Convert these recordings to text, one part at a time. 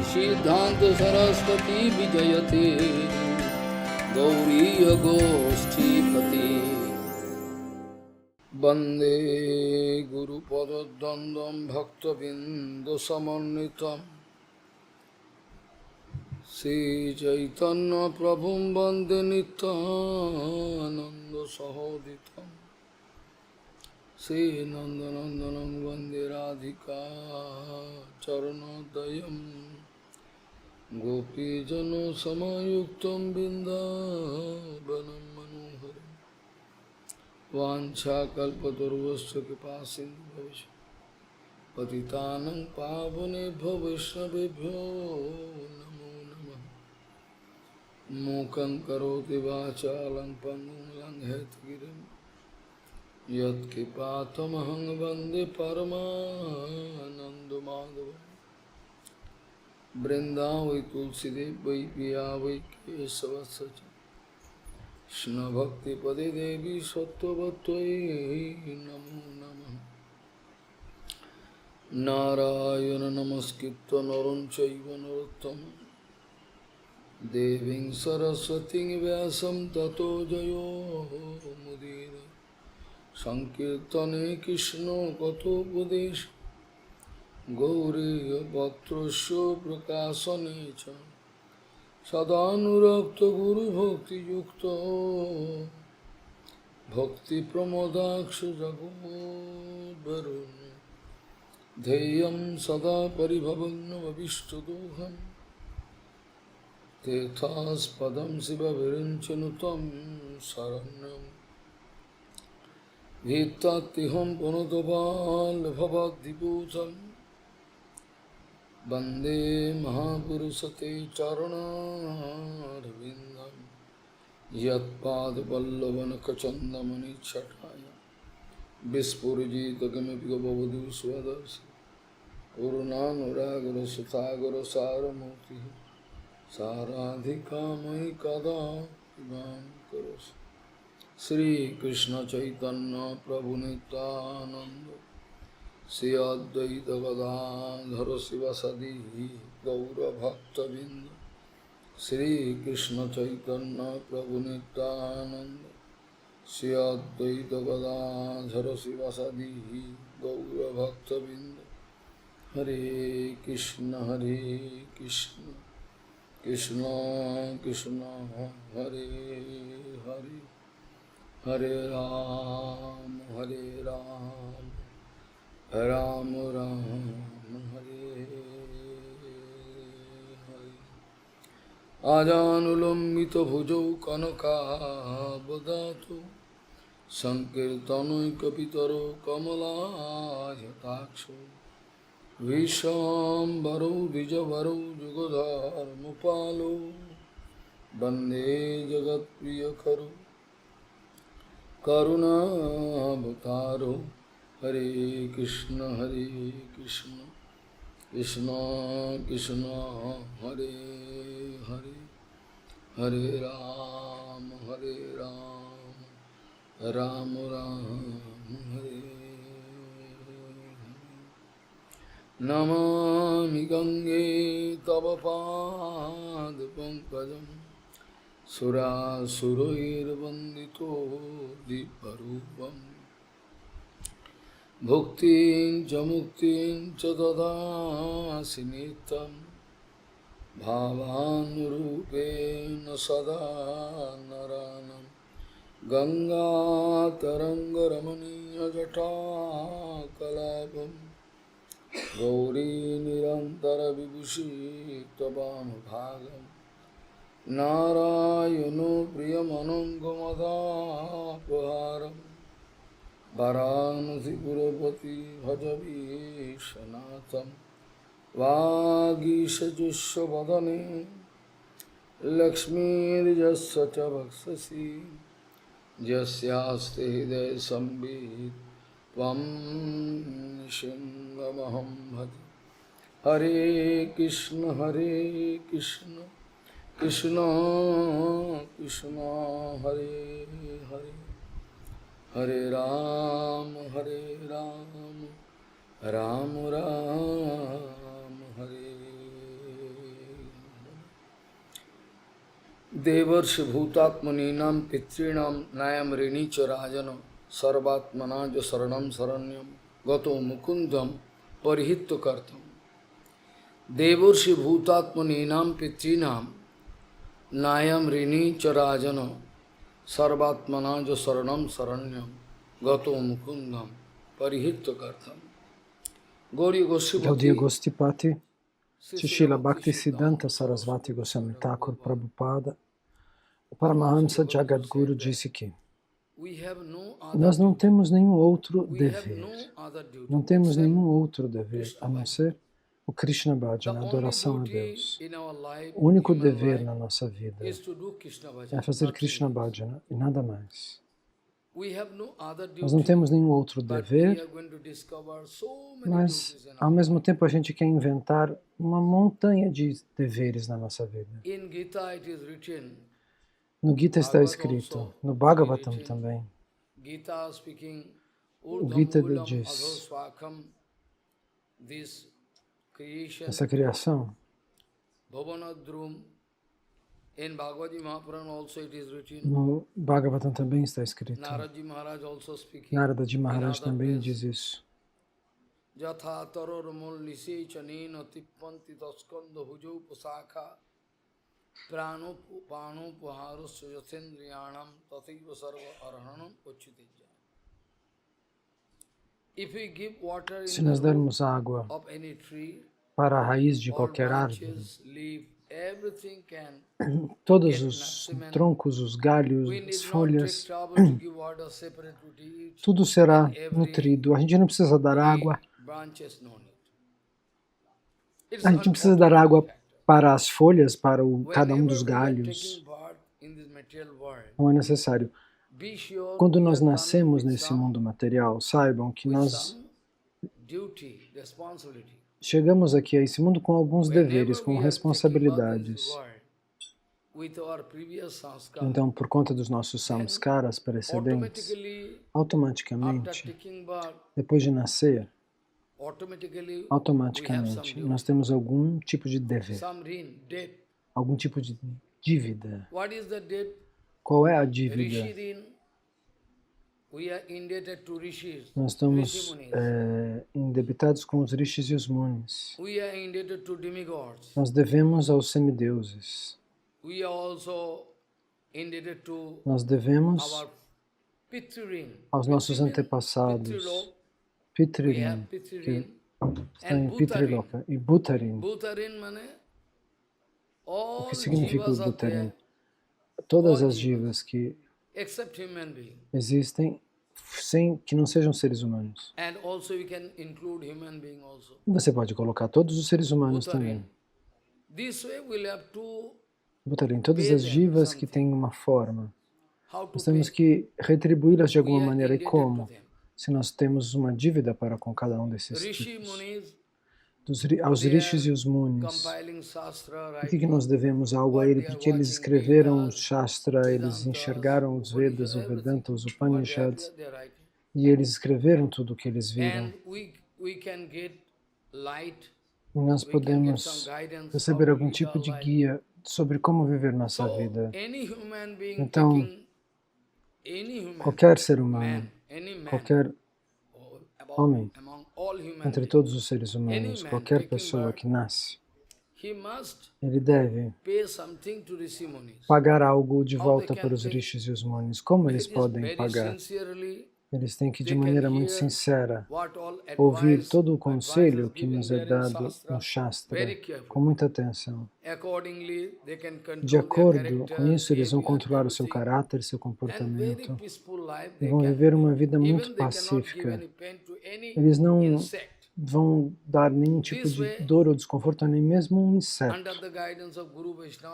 सिद्धांत सरस्वती विजयते गौरी गोष्ठीपति वंदे गुरुपद्वंद्वं भक्तबिंदुसमन्वितं श्रीचैतन्य प्रभुं वंदे नित्यानंद सहोदितं श्रीनंदनंदनं वंदे राधिका चरणोदयं गोपीजनसमायुक्तं बिन्दावनं मनोहरं वाञ्छाकल्पतरुश्च कृपासिन्धुश्च पतितानं पावनेभ्यो वैष्णवेभ्यो नमो नमः। मूकं करोति वाचालं पङ्गुं लङ्घयति यत्कृपातमहं वन्दे परमानन्दमाधवम्। वृंदावै तुलसीदेव वै पिया वै केशवस्य च कृष्णभक्तिपदे देवी सत्त्ववत्त्वयि नमो नमः। नारायण नमस्कृत्य नरं चैव नरोत्तमं देवीं सरस्वतीं व्यासं ततो जयो मुदीरये। संकीर्तने कृष्ण कथोपदेश गौरीयपत्रस्य प्रकाशने च सदानुरक्त गुरुभक्तियुक्तो भक्तिप्रमोदाक्ष जगोद्वरुण्य ध्येयं सदा परिभवग्नमभिष्टदोहं तीर्थास्पदं शिवविरञ्चनुतं शरण्यं भीत्तात्तिहं पुनतपाल्भवद्दिपूतं वन्दे महापुरुषते चरणारविन्दं यत्पादपल्लवनखचन्दमणिच्छटाय विस्फुरिजित किमपि गपवधू स्वदर्शि पूर्णानुरागरसुतागरसारमूर्तिः साराधिकामयि कदा कृपां करोषि। श्री कृष्ण चैतन्य प्रभु नित्यानंद श्री अद्वैत गदाधर शिवसदि गौरभक्तबिंद श्री कृष्ण चैतन्य प्रभु नित्यानंद श्री अद्वैत गदाधर शिवसदि गौरभक्तबिंद। हरे कृष्ण कृष्ण कृष्ण हरे हरे हरे राम राम राम हरे हरे। आजानुलंबित भुजौ कनकावदातु संकीर्तनैकपितरो कमलायताक्षो विश्वाम्बरौ द्विजवरौ जुगधर्मपालो वन्दे जगत्प्रियकरो करुणावतारो। हरे कृष्ण कृष्ण कृष्ण हरे हरे हरे राम राम राम हरे हरे। नमामि गंगे तव पादपङ्कजं सुरासुरैर्वन्दितो दिव्यरूपम् भुक्तिं च मुक्तिं च ददासि नित्यं भावानुरूपेण सदा नरानं। गङ्गातरङ्गरमणीयजटाकलापं गौरी निरन्तरविभूषि त्ववामभागं। नारायणो प्रियमनङ्गमदापहारम् वाराणसीपुरपति भजवीशनाथं। वागीशजुष्वदने लक्ष्मीर्यस्य च वक्षसि यस्यास्ति हृदये संवित् त्वं नृसिंहमहं भजे। हरे कृष्ण कृष्ण कृष्ण हरे हरे हरे राम राम राम हरे Devarshi bhutatmaninam pitrinam nayam renicha rajana sarvatmanaja saranam saranyam gato mukundam parihitya kartam. Devarshi bhutatmaninam pitrinam nayam renicha rajana sarvatmanaja saranam saranyam gato mukundam parihitya kartam. Gauri Gaudiya Gosipati Gosipati, Srila Bhaktisiddhanta Sarasvati Goswami Thakur Prabhupada, o Paramahamsa Jagadguru disse que nós não temos nenhum outro dever, não temos nenhum outro dever a não ser o Krishna Bhajana, a adoração a Deus. O único dever na nossa vida é fazer Krishna Bhajana e nada mais. Nós não temos nenhum outro dever, mas ao mesmo tempo a gente quer inventar uma montanha de deveres na nossa vida. No Gita está escrito, no Bhagavatam também. O Gita diz, essa criação, no Bhagavatam também está escrito. Naradaji Maharaj também diz isso. Jatha taror mullise chanina tippanti taskanda hujau pasakha prano pano paharus yathendriyanam tathiva sarva arhanam uchitijya. Se nós dermos água para a raiz de qualquer árvore, todos os troncos, os galhos, as folhas, tudo será nutrido. A gente não precisa dar água. A gente precisa dar água para as folhas, para cada um dos galhos. Não é necessário. Quando nós nascemos nesse mundo material, saibam que nós chegamos aqui a esse mundo com alguns deveres, com responsabilidades. Então, por conta dos nossos samskaras precedentes, automaticamente, depois de nascer, automaticamente, nós temos algum tipo de dever, algum tipo de dívida. Qual é a dívida? Nós estamos endebitados com os rishis e os munis. Nós devemos aos semideuses. Nós devemos aos nossos antepassados. Pitririn, que está em Pitriloka, e Bhutarin. O que significa o Bhutarin? Todas as jivas que existem sem que não sejam seres humanos. Você pode colocar todos os seres humanos também. Bhutarin, todas as jivas que têm uma forma. Nós temos que retribuí-las de alguma maneira. E como? Se nós temos uma dívida para com cada um desses tipos. Aos rishis e os munis. Por que nós devemos algo a ele? Porque eles escreveram o Shastra, eles enxergaram os Vedas, o Vedanta, os Upanishads, e eles escreveram tudo o que eles viram. E nós podemos receber algum tipo de guia sobre como viver nossa vida. Então, qualquer ser humano, qualquer homem, entre todos os seres humanos, qualquer pessoa que nasce, ele deve pagar algo de volta para os rishis e os munis. Como eles podem pagar? Eles têm que, de maneira muito sincera, ouvir todo o conselho que nos é dado no Shastra, com muita atenção. De acordo com isso, eles vão controlar o seu caráter, seu comportamento, e vão viver uma vida muito pacífica. Eles não vão dar nenhum tipo de dor ou desconforto a nem mesmo um inseto.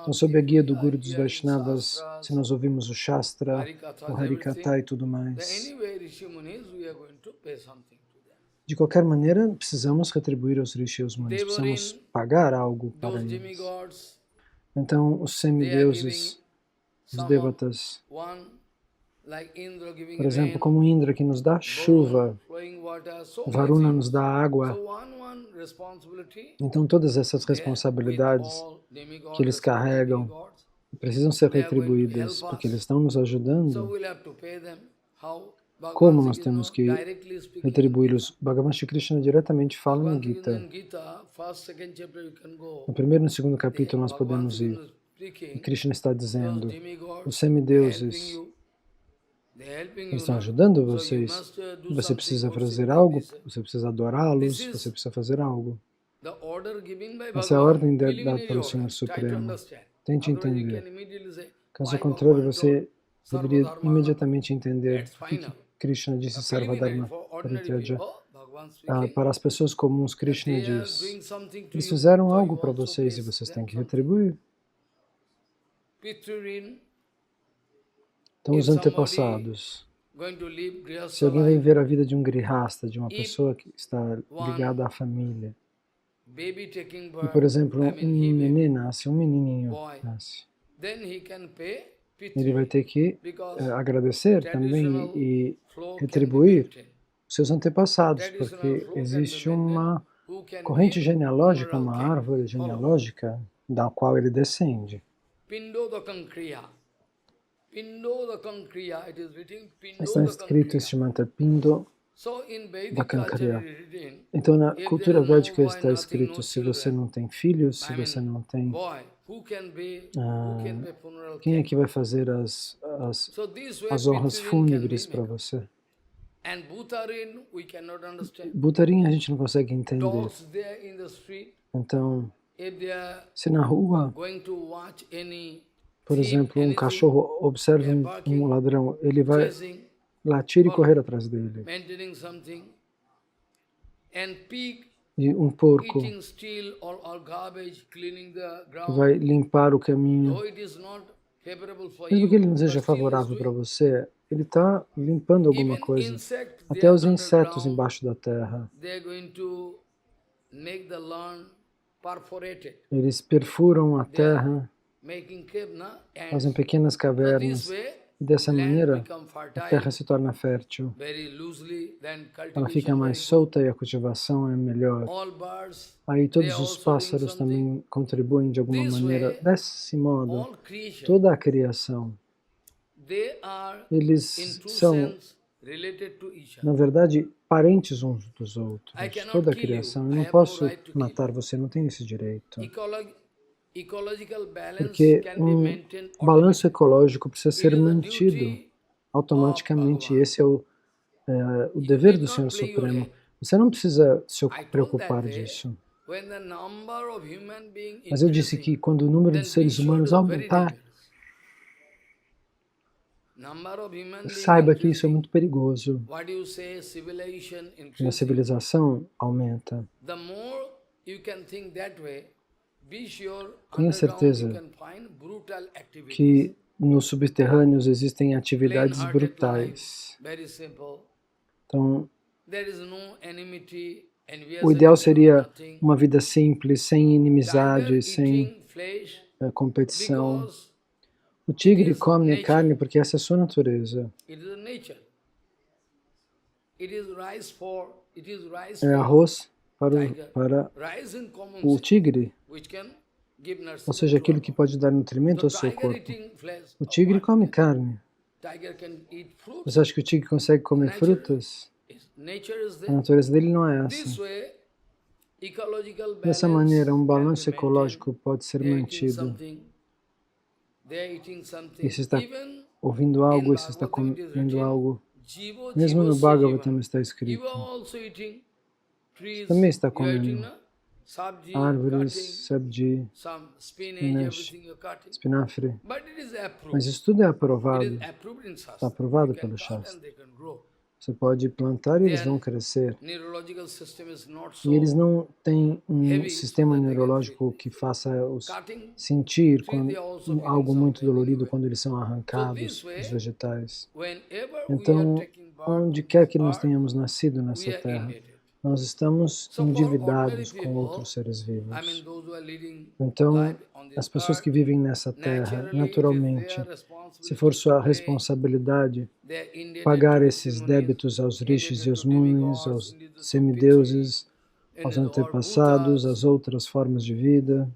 Então, sob a guia do Guru dos Vaishnavas, se nós ouvimos o Shastra, o Harikatha e tudo mais, de qualquer maneira, precisamos retribuir aos rishis e aos munis, precisamos pagar algo para eles. Então, os semideuses, os devatas, por exemplo, como Indra, que nos dá chuva, Varuna nos dá água. Então, todas essas responsabilidades que eles carregam, precisam ser retribuídas, porque eles estão nos ajudando. Como nós temos que retribuí-los? Bhagavan Shri Krishna diretamente fala no Gita. No primeiro e no segundo capítulo nós podemos ir. E Krishna está dizendo, os semideuses estão ajudando vocês. Você precisa fazer algo, você precisa adorá-los, você precisa fazer algo. Essa é a ordem dada pelo Senhor Supremo. Tente entender. Caso contrário, você deveria imediatamente entender o que Krishna disse Sarvadharma Parityaja. Para as pessoas comuns, Krishna diz, eles fizeram algo para vocês e vocês têm que retribuir. Então, os antepassados. Se alguém vai viver a vida de um grihasta, de uma pessoa que está ligada à família, e, por exemplo, um neném nasce, um menininho nasce, ele vai ter que agradecer também e retribuir os seus antepassados, porque existe uma corrente genealógica, uma árvore genealógica da qual ele descende. Está escrito este mantra, Pindo Dakankriya. Então, na cultura védica está escrito, se você não tem filhos, se você não tem... quem é que vai fazer as honras fúnebres para você? Bhutarin a gente não consegue entender. Então, se na rua, por exemplo, um cachorro observa um ladrão, ele vai latir e correr atrás dele. E um porco que vai limpar o caminho. Mesmo que ele não seja favorável para você, ele está limpando alguma coisa. Até os insetos embaixo da terra. Eles perfuram a terra, fazem pequenas cavernas. E dessa maneira, a terra se torna fértil. Ela fica mais solta e a cultivação é melhor. Aí todos os pássaros também contribuem de alguma maneira. Desse modo, toda a criação, eles são, na verdade, parentes uns dos outros. Toda a criação. Eu não posso matar você, não tenho esse direito. Porque um balanço ecológico precisa ser mantido automaticamente. Esse é o dever do Senhor Supremo. Você não precisa se preocupar disso. Mas eu disse que quando o número de seres humanos aumentar, saiba que isso é muito perigoso. Quando a civilização aumenta, tenha certeza que nos subterrâneos existem atividades brutais. Então, o ideal seria uma vida simples, sem inimizade, sem competição. O tigre come carne porque essa é a sua natureza. É arroz para o tigre, ou seja, aquilo que pode dar nutrimento ao seu corpo. O tigre come carne. Você acha que o tigre consegue comer frutas? A natureza dele não é essa. Dessa maneira, um balanço ecológico pode ser mantido. E se está ouvindo algo, e se está comendo algo, mesmo no Bhagavatam está escrito, também está comendo árvores, sabji, espinafre. Mas isso tudo é aprovado, está aprovado pelo Shastra. Você pode plantar e eles vão crescer. E eles não têm um sistema neurológico que faça-os sentir algo muito dolorido quando eles são arrancados dos vegetais. Então, onde quer que nós tenhamos nascido nessa terra, nós estamos endividados com outros seres vivos. Então, as pessoas que vivem nessa terra, naturalmente, se for sua responsabilidade pagar esses débitos aos rishis e aos munis, aos semideuses, aos antepassados, às outras formas de vida,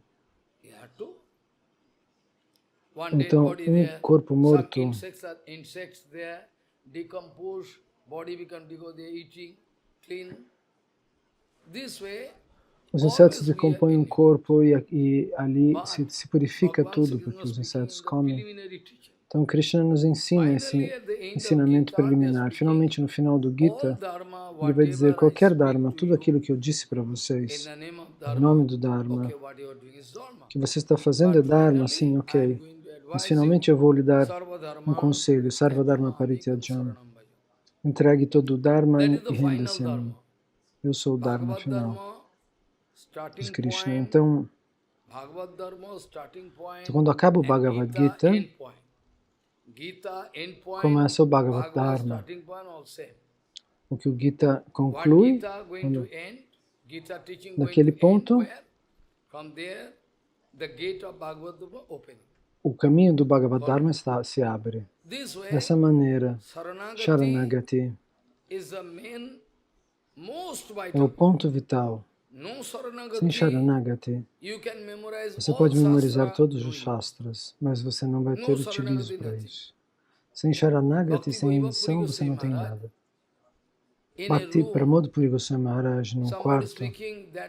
Então, um corpo morto, os insetos decompõem um corpo e ali se purifica tudo, porque os insetos comem. Então, Krishna nos ensina esse ensinamento preliminar. Finalmente, no final do Gita, ele vai dizer: qualquer Dharma, tudo aquilo que eu disse para vocês, em nome do Dharma, que você está fazendo é Dharma, sim, ok. Mas finalmente eu vou lhe dar um conselho: Sarva Dharma Parityajam. Entregue todo o Dharma e renda-se a mim. Eu sou o Dharma final, diz Krishna. Então, quando acaba o Bhagavad Gita, começa o Bhagavad Dharma. O que o Gita conclui, naquele ponto, o caminho do Bhagavad Dharma se abre. Dessa maneira, Sharanagati é o ponto vital. Sem Sharanagati, você pode memorizar todos os Shastras, mas você não vai ter utilizo para isso. Sem Sharanagati, sem rendição, você não tem nada. Bhakti Pramod Puri Goswami Maharaj, no quarto,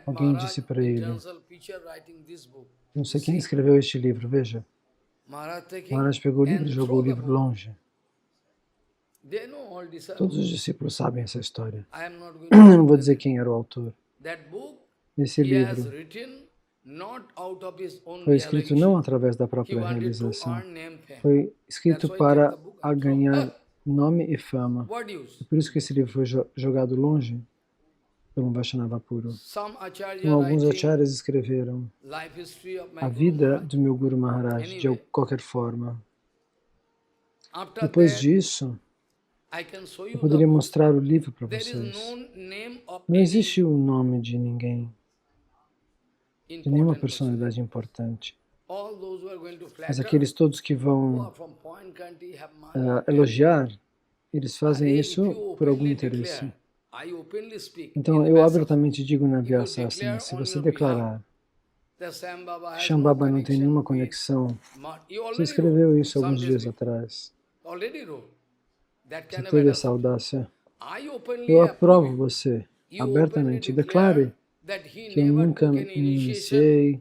alguém disse para ele, não sei quem escreveu este livro, veja. Maharaj pegou o livro e jogou o livro longe. Todos os discípulos sabem essa história. Eu não vou dizer quem era o autor. Esse livro foi escrito não através da própria realização. Foi escrito para ganhar nome e fama. É por isso que esse livro foi jogado longe por um Vaishnava puro. Então, alguns acharyas escreveram a vida do meu Guru Maharaj de qualquer forma. Depois disso, eu poderia mostrar o livro para vocês. Não existe o nome de ninguém, de nenhuma personalidade importante. Mas aqueles todos que vão elogiar, eles fazem isso por algum interesse. Então, eu abertamente digo na Vyasasana, se você declarar que Shambhava não tem nenhuma conexão, você escreveu isso alguns dias atrás. Você teve essa audácia. Eu aprovo você abertamente. Declare que eu nunca me iniciei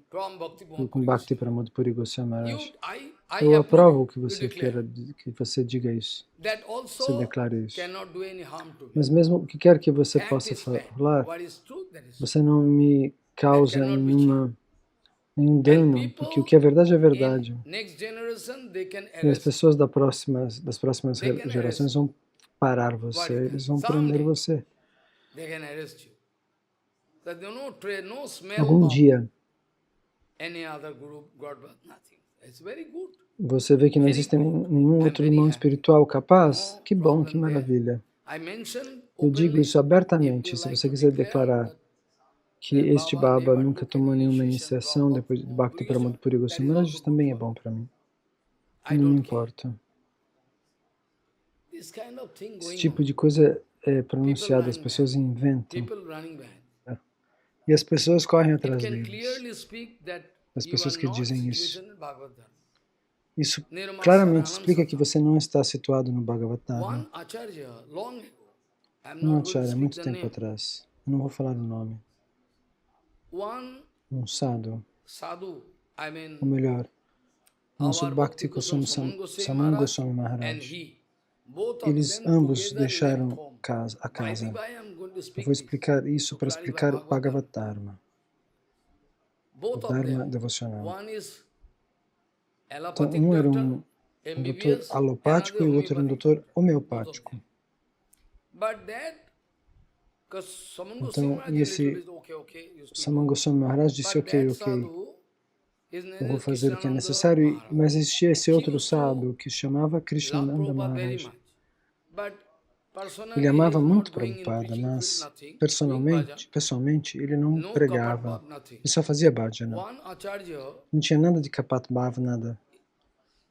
com Bhakti Pramod Puri Goswami Maharaj. Eu aprovo que você queira, que você diga isso. Você declare isso. Mas mesmo o que quer que você possa falar, você não me causa nenhum dano, porque o que é verdade é verdade. E as pessoas das próximas gerações vão parar você, eles vão prender você. Algum dia, você vê que não existe nenhum outro irmão espiritual capaz? Que bom, que maravilha. Eu digo isso abertamente, se você quiser declarar que este Baba nunca tomou nenhuma iniciação depois de Bhakti Pramod Puri Goswami Maharaj, isso também é bom para mim. Não me importa. Esse tipo de coisa é pronunciada, as pessoas inventam. E as pessoas correm atrás deles. As pessoas que dizem isso. Isso claramente explica que você não está situado no Bhagavatam. Um acharya, muito tempo atrás. Eu não vou falar o nome. Um sadhu. Ou melhor, nosso Bhakti Saman Goswami Maharaj. Eles ambos deixaram a casa. Eu vou explicar isso para explicar o Bhagavatarma, o Dharma devocional. Então, um era um doutor alopático e o outro era um doutor homeopático. Então, esse Saman Goswami Maharaj disse, ok, eu vou fazer o que é necessário, mas existia esse outro sadhu que se chamava Krishnananda Maharaj. Ele amava muito Prabhupada, mas pessoalmente ele não pregava, ele só fazia bhajana. Não tinha nada de Kapat Bhava, nada.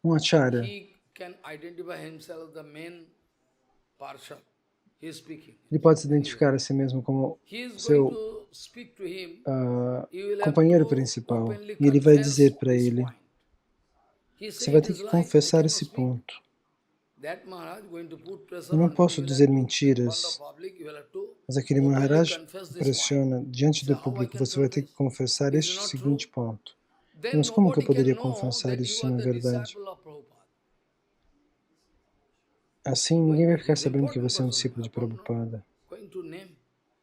Um acharya, ele pode se identificar a si mesmo como seu companheiro principal. E ele vai dizer para ele, Você vai ter que confessar esse ponto. Eu não posso dizer mentiras, mas aquele Maharaj pressiona diante do público. Você vai ter que confessar este seguinte ponto. Mas como que eu poderia confessar isso se não é verdade? Assim, ninguém vai ficar sabendo que você é um discípulo de Prabhupada,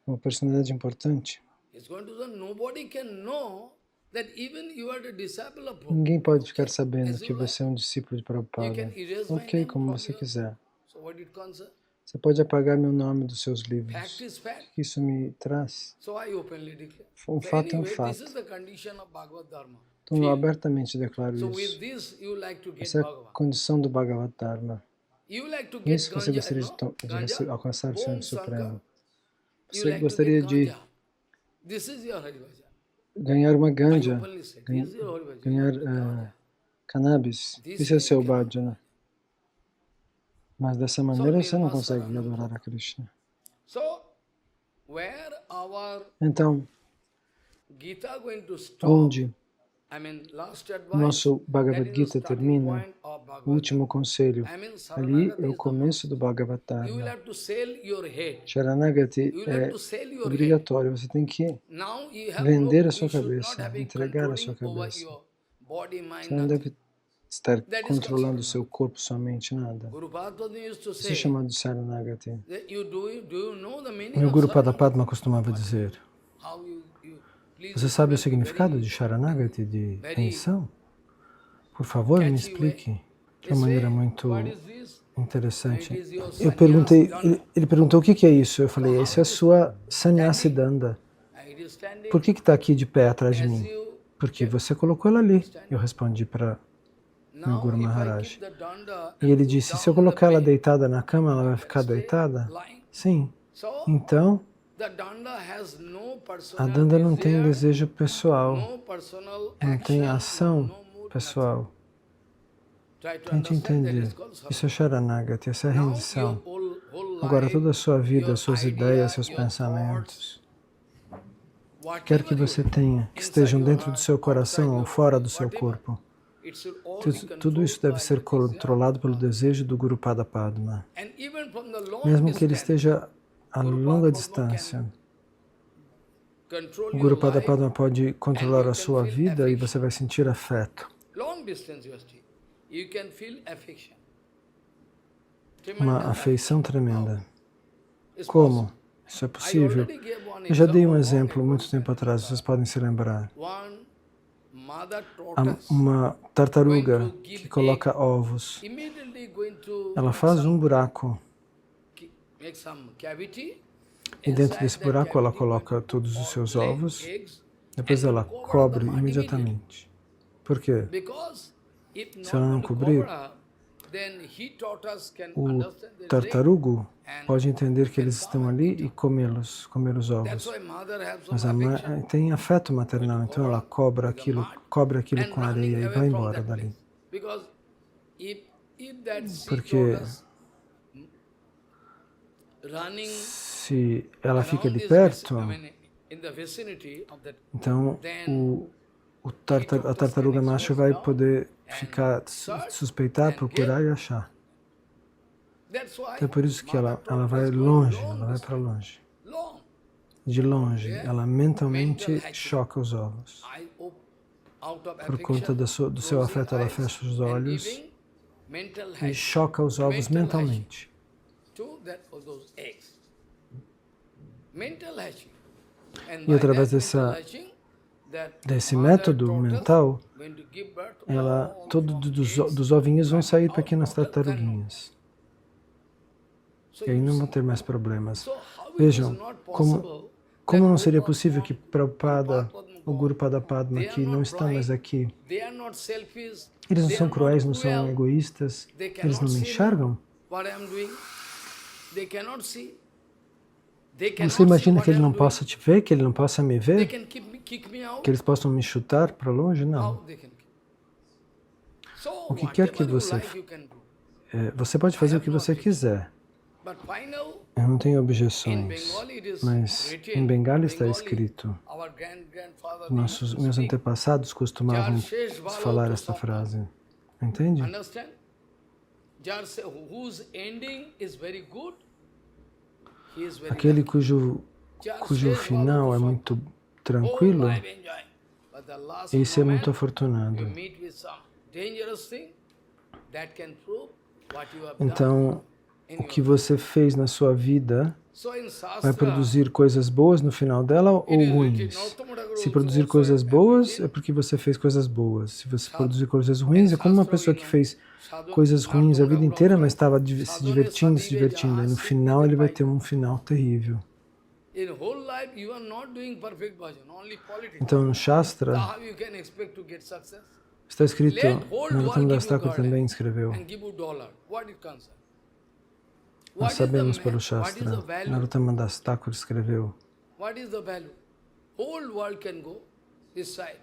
uma personalidade importante. Ninguém pode ficar sabendo que você é um discípulo de Prabhupada. Ok, como você quiser. Você pode apagar meu nome dos seus livros. O que isso me traz? Um fato é um fato. Então, eu abertamente declaro isso. Essa é a condição do Bhagavad Dharma. Isso você gostaria de alcançar o Senhor Supremo. Você gostaria de ganhar uma ganja, ganhar cannabis. Isso é o seu bhajana. Mas dessa maneira você não consegue adorar a Krishna. Então, onde nosso Bhagavad Gita termina, o último conselho, ali é o começo do Bhagavad Dharma. Sharanagati é obrigatório, você tem que vender a sua cabeça, entregar a sua cabeça. Você não deve estar controlando o seu corpo, sua mente, nada. Isso é chamado de Sharanagati. O Guru Padma costumava dizer: você sabe o significado de Sharanagati, de rendição? Por favor, me explique de uma maneira muito interessante. Eu perguntei, ele perguntou o que é isso? Eu falei, isso é a sua sannyasi danda. Por que está aqui de pé atrás de mim? Porque você colocou ela ali. Eu respondi para meu Guru Maharaj. E ele disse, se eu colocar ela deitada na cama, ela vai ficar deitada? Sim. Então, a danda não tem desejo pessoal, não tem ação pessoal. Tente entender. Isso é Sharanagati, essa é a rendição. Agora, toda a sua vida, suas ideias, seus pensamentos, quer que você tenha, que estejam dentro do seu coração ou fora do seu corpo, tudo isso deve ser controlado pelo desejo do Guru Padma. Mesmo que ele esteja a longa distância, o Guru Padma pode controlar a sua vida e você vai sentir afeto. Uma afeição tremenda. Como? Isso é possível? Eu já dei um exemplo muito tempo atrás, vocês podem se lembrar. Uma tartaruga que coloca ovos. Ela faz um buraco. E dentro desse buraco ela coloca todos os seus ovos. Depois ela cobre imediatamente. Por quê? Se ela não cobrir, o tartarugo pode entender que eles estão ali e comer os ovos. Mas a mãe tem afeto maternal, então ela cobre aquilo com areia e vai embora dali. Porque se ela fica ali perto, então a tartaruga macho vai poder suspeitar, procurar e achar. Então é por isso que ela vai longe, ela vai para longe. De longe, ela mentalmente choca os ovos. Por conta do seu afeto, ela fecha os olhos e choca os ovos mentalmente. E através desse método mental, todos dos ovinhos vão sair pequenas tartaruguinhas. E aí não vão ter mais problemas. Vejam, como não seria possível que Prabhupada, o Guru Padma, que não estão mais aqui, eles não são cruéis, não são egoístas, eles não me enxergam? Você imagina que ele não possa te ver, que ele não possa me ver? Que eles possam me chutar para longe? Não. O que quer que você pode fazer o que você quiser. Eu não tenho objeções, mas em Bengala está escrito, meus antepassados costumavam falar esta frase, Entende? Understand? Just whose ending is very good, he is very Aquele lucky. cujo final é muito tranquilo, Life enjoy. But the last esse é muito moment, you afortunado. meet with some dangerous thing that can prove what you have Então, done in o que your você fez na sua vida So in vai Shastra, produzir coisas boas no final dela ou it is written, ruins? Narottama Thakur Se produzir also coisas have boas, written, é porque você fez coisas boas. Se você Sad- produzir coisas in ruins, é como uma Shastra pessoa we que know, fez Sadhu- coisas ruins a Narottama vida Thakur inteira, also mas estava se Sadhane divertindo, se Sadive divertindo. Aí no Jaha final ele vai Siddhate ter um final terrível. In whole life you are not doing perfect bhajan, only politics. Então no Shastra How you can expect to get success? está escrito, Let whole Narottam world Das give you Thakur garden também escreveu. and give you dollar. What it concerns? Nós sabemos pelo Shastra. Narottam Das Thakur escreveu. What is the value? Whole world can go this side.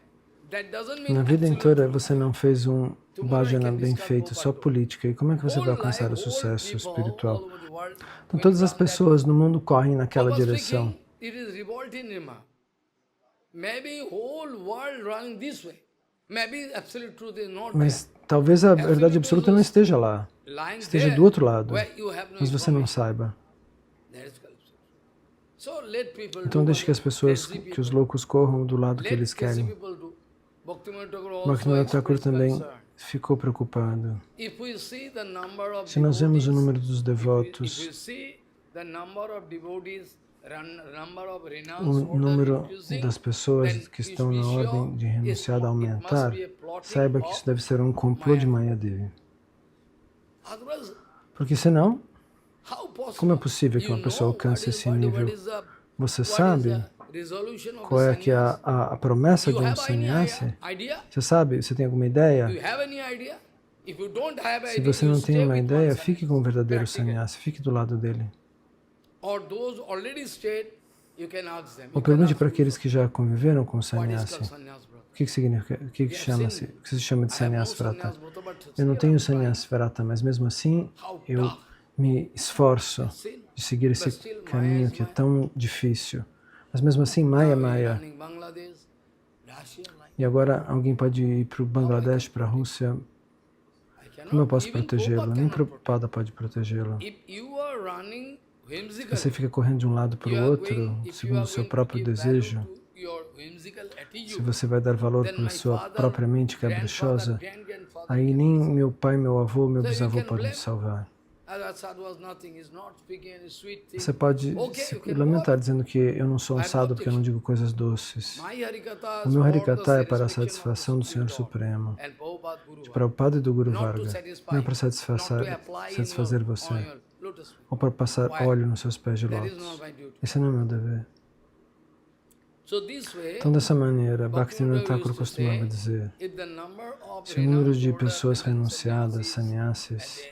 That doesn't mean Na vida absolute inteira truth. você não fez um Tomorrow I bhajana can bem discuss feito, só Gopal. política. E como é que você vai Whole alcançar o life, whole sucesso people, all espiritual? over the world, Então when todas as come that pessoas way. no mundo correm naquela Proper direção. speaking, it is revolting Nirma. Maybe whole world running this way. Maybe absolute truth is not Mas talvez a verdade absoluta não esteja lá. there. Lying Esteja there, do outro lado. where you have no Mas você não information. saiba. That is corruption. So let people Então do deixe que as what pessoas, crazy que os people. loucos corram do lado que Let eles crazy querem. people do. Bhaktivinoda Thakur also Bhaktivinoda Thakur expressed também concern. ficou preocupado. If we see the number of Se nós vemos o devotees, número dos if we devotos, see the number of devotees, number of o renounced número orders increasing, das pessoas then que you estão be na sure ordem de renunciada a it must aumentar, be a plotting saiba que of isso deve ser um complô de Maya. Mayadevi. Otherwise, Porque senão, how possible? como é possível que You uma pessoa know what alcance is esse what nível? is the Você sabe resolution of qual é que é sannyas? a promessa You de um have any sannyasi? idea? Você sabe? Você tem alguma Do ideia? you have any idea? If you don't have Se idea, você you não tem stay uma with ideia, one fique com o sannyasi. verdadeiro Practically. sannyasi, fique do lado dele. Or those already stayed, you can ask them. Ou You can pergunte ask para them, aqueles que já conviveram com o what is called sannyasi. sannyas, brother? O que significa? O que chama-se? O que se chama de I have no sannyas vrata? sannyas, brother, but Eu não still tenho I'm trying. sannyas vrata, mas mesmo assim How eu tough. me esforço Sin. de seguir esse But still caminho Maya is que é Maya. tão difícil. Mas mesmo assim, Maya é Now we are Maya. running Bangladesh, Russia, like E agora alguém pode ir para o Bangladesh, para a Rússia. I cannot. Como eu posso Even protegê-lo? Prabhupada Nem cannot protect. Prabhupada pode protegê-lo. If you are running whimsically, Você fica correndo de um lado para you o are outro, going, if you segundo are o seu going to próprio give value desejo. to your whimsical Se attitude, você vai dar valor then para a my sua father, própria mente caprichosa, aí nem meu pai, meu avô, meu bisavô podem te salvar. Você pode se lamentar dizendo que eu não sou um sadhu porque eu não digo coisas doces. O meu Harikata é para a satisfação do Senhor Supremo, de Prabhupada e do Guru Varga. Não é para satisfazer você, ou para passar óleo nos seus pés de lótus. Esse não é meu dever. Então, dessa maneira, Bhaktivinoda Thakur costumava dizer, se o número de pessoas renunciadas, sannyasis,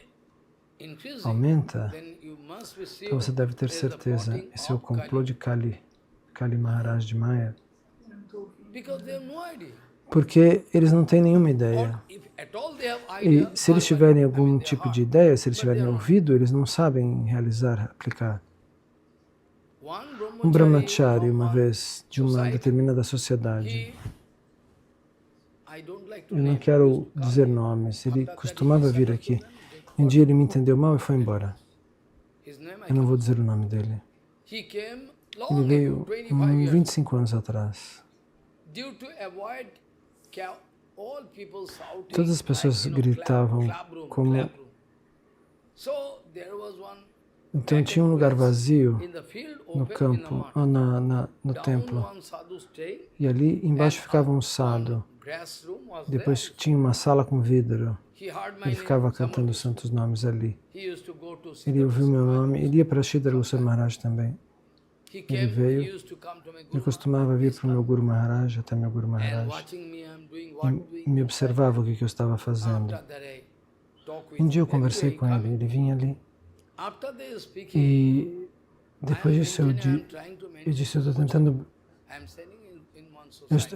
aumenta, então você deve ter certeza, esse é o complô de Kali Maharaj de Maya, porque eles não têm nenhuma ideia. E se eles tiverem algum tipo de ideia, se eles tiverem ouvido, eles não sabem realizar, aplicar. Um brahmachari, uma vez, de uma determinada sociedade, eu não quero dizer nomes, ele costumava vir aqui. Um dia ele me entendeu mal e foi embora. Eu não vou dizer o nome dele. Ele veio 25 anos atrás. Todas as pessoas gritavam como... Então tinha um lugar vazio no campo, ou no templo. E ali embaixo ficava um sadhu. Depois tinha uma sala com vidro. Ele ficava cantando os santos nomes ali. Ele ouviu meu nome. Ele ia para Sridhar Goswami Maharaj também. Ele veio. Ele costumava vir para o meu Guru Maharaj, até meu Guru Maharaj. E me observava o que eu estava fazendo. Um dia eu conversei com ele. Ele vinha ali. E depois disso eu disse, eu estou tentando...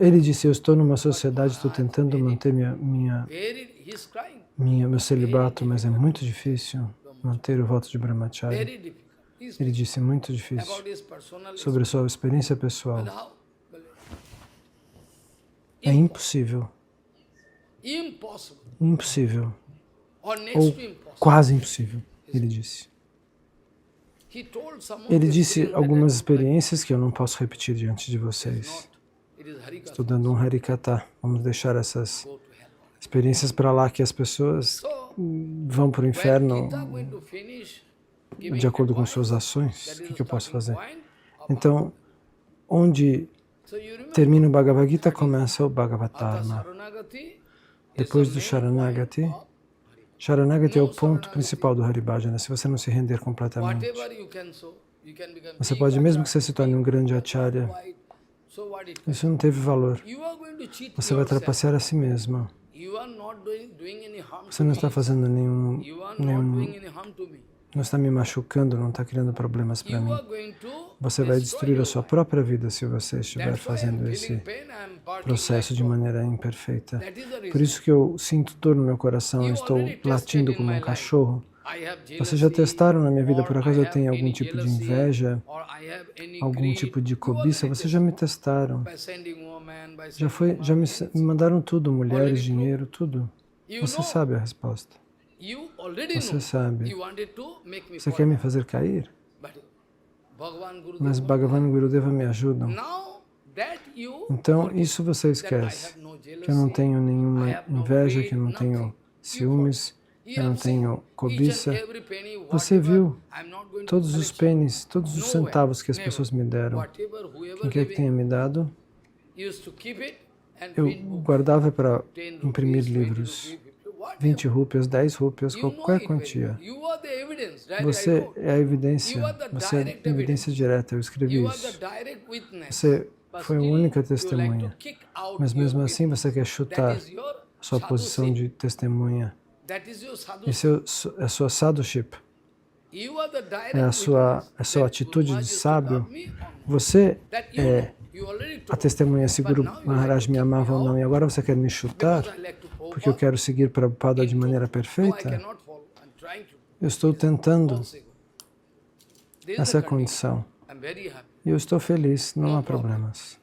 Ele disse, eu estou numa sociedade, estou tentando manter meu celibato, mas é muito difícil manter o voto de brahmachari. Ele disse, muito difícil, sobre a sua experiência pessoal. É impossível. Impossível. Ou quase impossível, ele disse. Ele disse algumas experiências que eu não posso repetir diante de vocês. Estou dando um Harikata. Vamos deixar essas experiências para lá, que as pessoas vão para o inferno de acordo com suas ações. O que eu posso fazer? Então, onde termina o Bhagavad Gita, começa o Bhagavatarma. Depois do Sharanagati, Sharanagati é o ponto principal do Haribhajana, se você não se render completamente. Você pode, mesmo que você se torne um grande acharya, isso não teve valor. Você vai trapacear a si mesmo. Você não está fazendo não está me machucando, não está criando problemas para mim. Você vai destruir a sua própria vida se você estiver fazendo esse processo de maneira imperfeita. Por isso que eu sinto dor no meu coração, eu estou latindo como um cachorro. Vocês já testaram na minha vida, por acaso eu tenho algum tipo de inveja, algum tipo de cobiça? Vocês já me testaram. Já me mandaram tudo, mulheres, dinheiro, tudo. Você sabe a resposta. Você sabe. Você quer me fazer cair? Mas Bhagavan e Gurudeva me ajudam. Então, isso você esquece. Que eu não tenho nenhuma inveja, que eu não tenho ciúmes, que eu não tenho cobiça. Você viu todos os pennies, todos os centavos que as pessoas me deram. Quem quer que tenha me dado, eu guardava para imprimir livros. 20 rúpias, 10 rúpias, qualquer quantia. Você é a evidência, você é a evidência direta, eu escrevi isso. Você foi a única testemunha, mas mesmo assim você quer chutar a sua posição de testemunha. Isso é a sua sadhuship, é a sua atitude de sábio. Você é a testemunha se Guru Maharaj me amava ou não, e agora você quer me chutar porque eu quero seguir Prabhupada de maneira perfeita? Eu estou tentando. Essa é a condição. E eu estou feliz, não há problemas.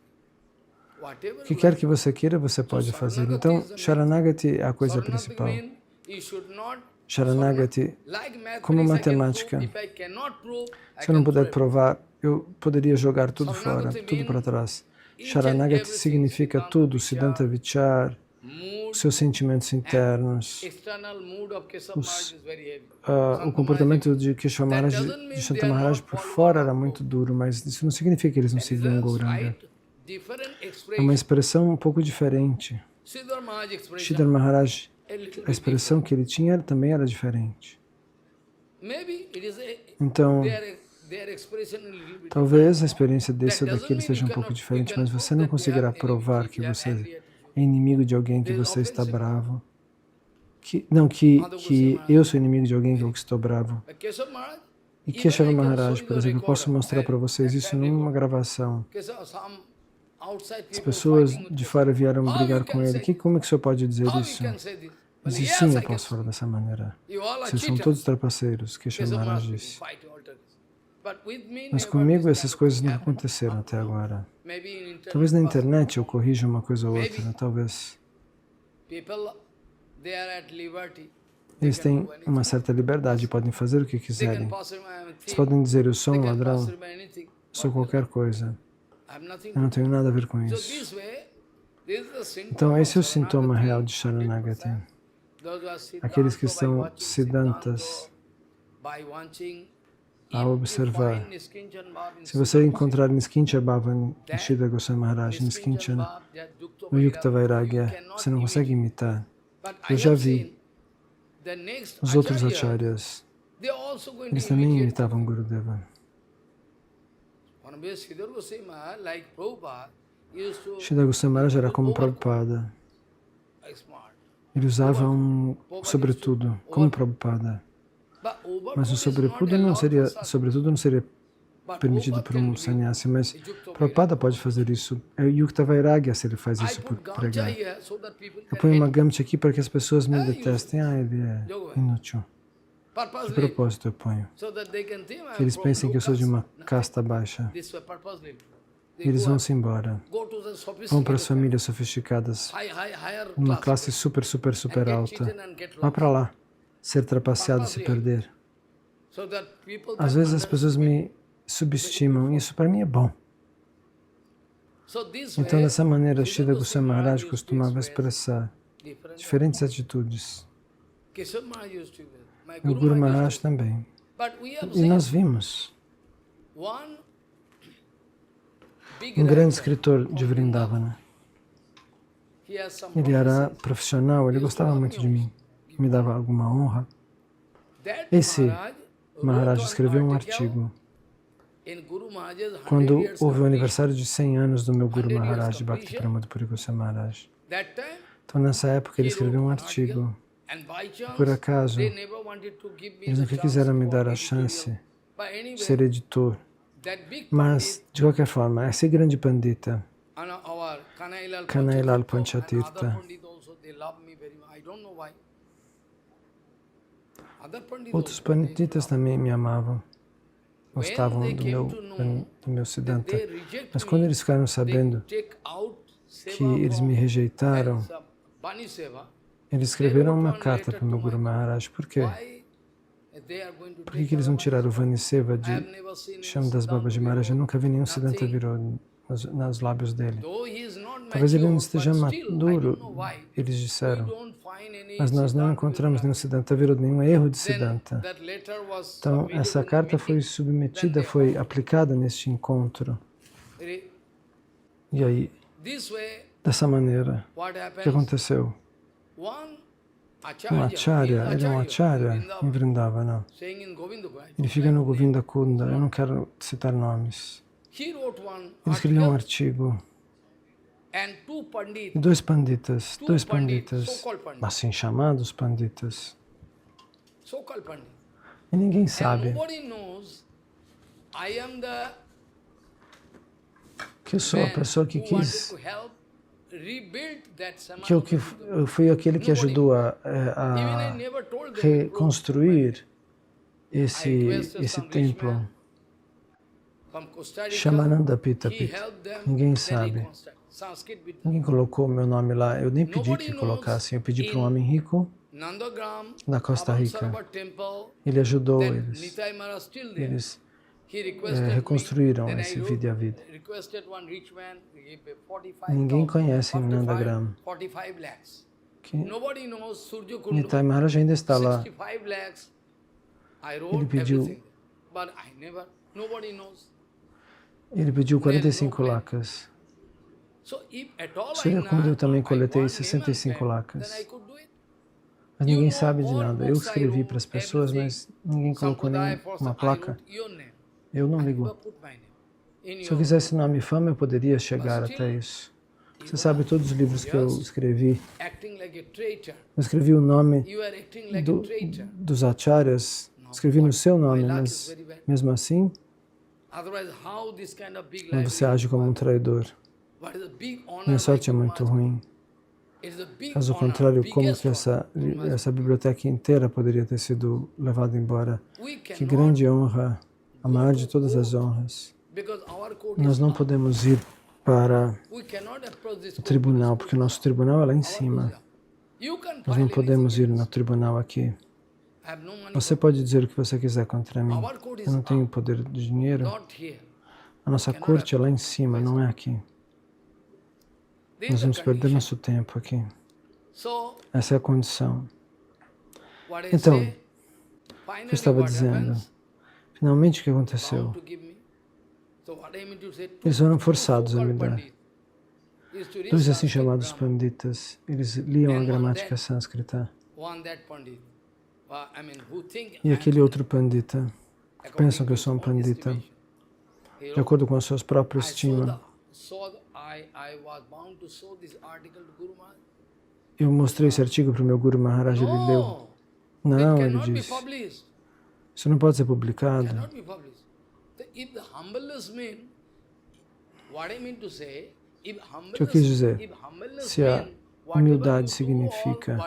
O que quer que você queira, você pode fazer. Então, Sharanagati é a coisa principal. Sharanagati, como matemática, se eu não puder provar, eu poderia jogar tudo fora, tudo para trás. Sharanagati significa tudo, Siddhanta Vichar, os seus sentimentos internos, o comportamento de Keshava Maharaj, de Shanta Maharaj por fora era muito duro, mas isso não significa que eles não seguiam Gauranga. É uma expressão um pouco diferente. Sridhar Maharaj, a expressão que ele tinha também era diferente. Então, talvez a experiência desse ou daquele seja um pouco diferente, mas você não conseguirá provar que você é inimigo de alguém, que você está bravo. Que eu sou inimigo de alguém que eu estou bravo. E Keshava Maharaj, por exemplo, eu posso mostrar para vocês isso numa gravação. As pessoas de fora vieram brigar com ele. Como é que o senhor pode dizer isso? Eu disse, sim, eu posso falar dessa maneira. Vocês são todos trapaceiros, Keshava Maharaj disse. Mas comigo essas coisas não aconteceram até agora. Talvez na internet eu corrija uma coisa ou outra, talvez. Eles têm uma certa liberdade, podem fazer o que quiserem. Eles podem dizer, eu sou um ladrão, sou qualquer coisa. Eu não tenho nada a ver com isso. Então esse é o sintoma real de Sharanagati. Aqueles que são siddhantas, a observar. Se você encontrar Niskincha Bhava em Sridhar Goswami Maharaj, Niskincha no Yukta Vairagya, você não consegue imitar. Eu já vi os outros acharyas, eles também imitavam Gurudeva. Sridhar Goswami Maharaj era como Prabhupada. Ele usava um sobretudo, como Prabhupada. Mas o sobretudo não seria permitido por um sannyasi, mas Prabhupada pode fazer isso. É o Yukta Vairagya se ele faz isso por pregar. Eu ponho uma gamcha aqui para que as pessoas me detestem. Ele é inútil. De propósito eu ponho. Que eles pensem que eu sou de uma casta baixa. Eles vão-se embora. Vão para as famílias sofisticadas, uma classe super, super, super alta. Vá para lá, ser trapaceado e se perder. Às vezes as pessoas me subestimam, e isso para mim é bom. Então, dessa maneira, Srila Goswami Maharaj costumava expressar diferentes atitudes. O Guru Maharaj também. E nós vimos um grande escritor de Vrindavana. Ele era profissional, ele gostava muito de mim, me dava alguma honra. Esse Maharaj escreveu um artigo quando houve o aniversário de 100 anos do meu Guru Maharaj, Bhakti Pramod Puri Goswami Maharaj. Então, nessa época, ele escreveu um artigo. Por acaso, eles nunca quiseram me dar a chance de ser editor. Mas, de qualquer forma, esse grande pandita, Kanailal Panchatirtha, outros panditas também me amavam, gostavam do meu Siddhanta. Mas quando eles ficaram sabendo que eles me rejeitaram, eles escreveram uma carta para o meu Guru Maharaj. Por quê? Por que eles vão tirar o Vani Seva de Shamdas Babaji Maharaj? Eu nunca vi nenhum Siddhanta Virod nos lábios dele. Talvez ele não esteja maduro, eles disseram. Mas nós não encontramos nenhum Siddhanta Virod, nenhum erro de Siddhanta. Então, essa carta foi submetida, foi aplicada neste encontro. E aí, dessa maneira, o que aconteceu? Um acharya, ele é um acharya em Vrindavana. Ele fica no Govinda Kunda, eu não quero citar nomes. Ele escreveu um artigo. E dois panditas, assim chamados panditas. E ninguém sabe que eu sou a pessoa que quis, que eu fui aquele que ajudou a reconstruir esse templo. Shamananda Pita Pita. Ninguém sabe. Ninguém colocou meu nome lá. Eu nem pedi que colocassem. Eu pedi para um homem rico na Costa Rica. Ele ajudou eles. Eles reconstruíram esse Vidya Vida. Ninguém conhece Nandagram. Nitai Maharaj ainda está lá. Ele pediu 45 lakhs. Surya Kunda eu também coletei 65 lakhs. Mas ninguém sabe de nada. Eu escrevi para as pessoas, mas ninguém colocou nem uma placa. Eu não ligo. Se eu quisesse nome e fama, eu poderia chegar até isso. Você sabe todos os livros que eu escrevi. Eu escrevi o nome dos acharyas, escrevi no seu nome, mas mesmo assim, você age como um traidor. Minha sorte é muito ruim. Caso contrário, como que essa biblioteca inteira poderia ter sido levada embora? Que grande honra, a maior de todas as honras. Nós não podemos ir para o tribunal, porque o nosso tribunal é lá em cima. Nós não podemos ir no tribunal aqui. Você pode dizer o que você quiser contra mim. Eu não tenho poder de dinheiro. A nossa corte é lá em cima, não é aqui. Nós vamos perder nosso tempo aqui. Essa é a condição. Então, o que eu estava dizendo? Finalmente o que aconteceu? Eles foram forçados a me dar. Dois assim chamados panditas, eles liam a gramática sânscrita. E aquele outro pandita, que pensam que eu sou um pandita, de acordo com a sua própria estima. Eu mostrei esse artigo para o meu Guru Maharaj, ele leu. Não, ele disse, isso não pode ser publicado. O que eu quis dizer? Se a humildade significa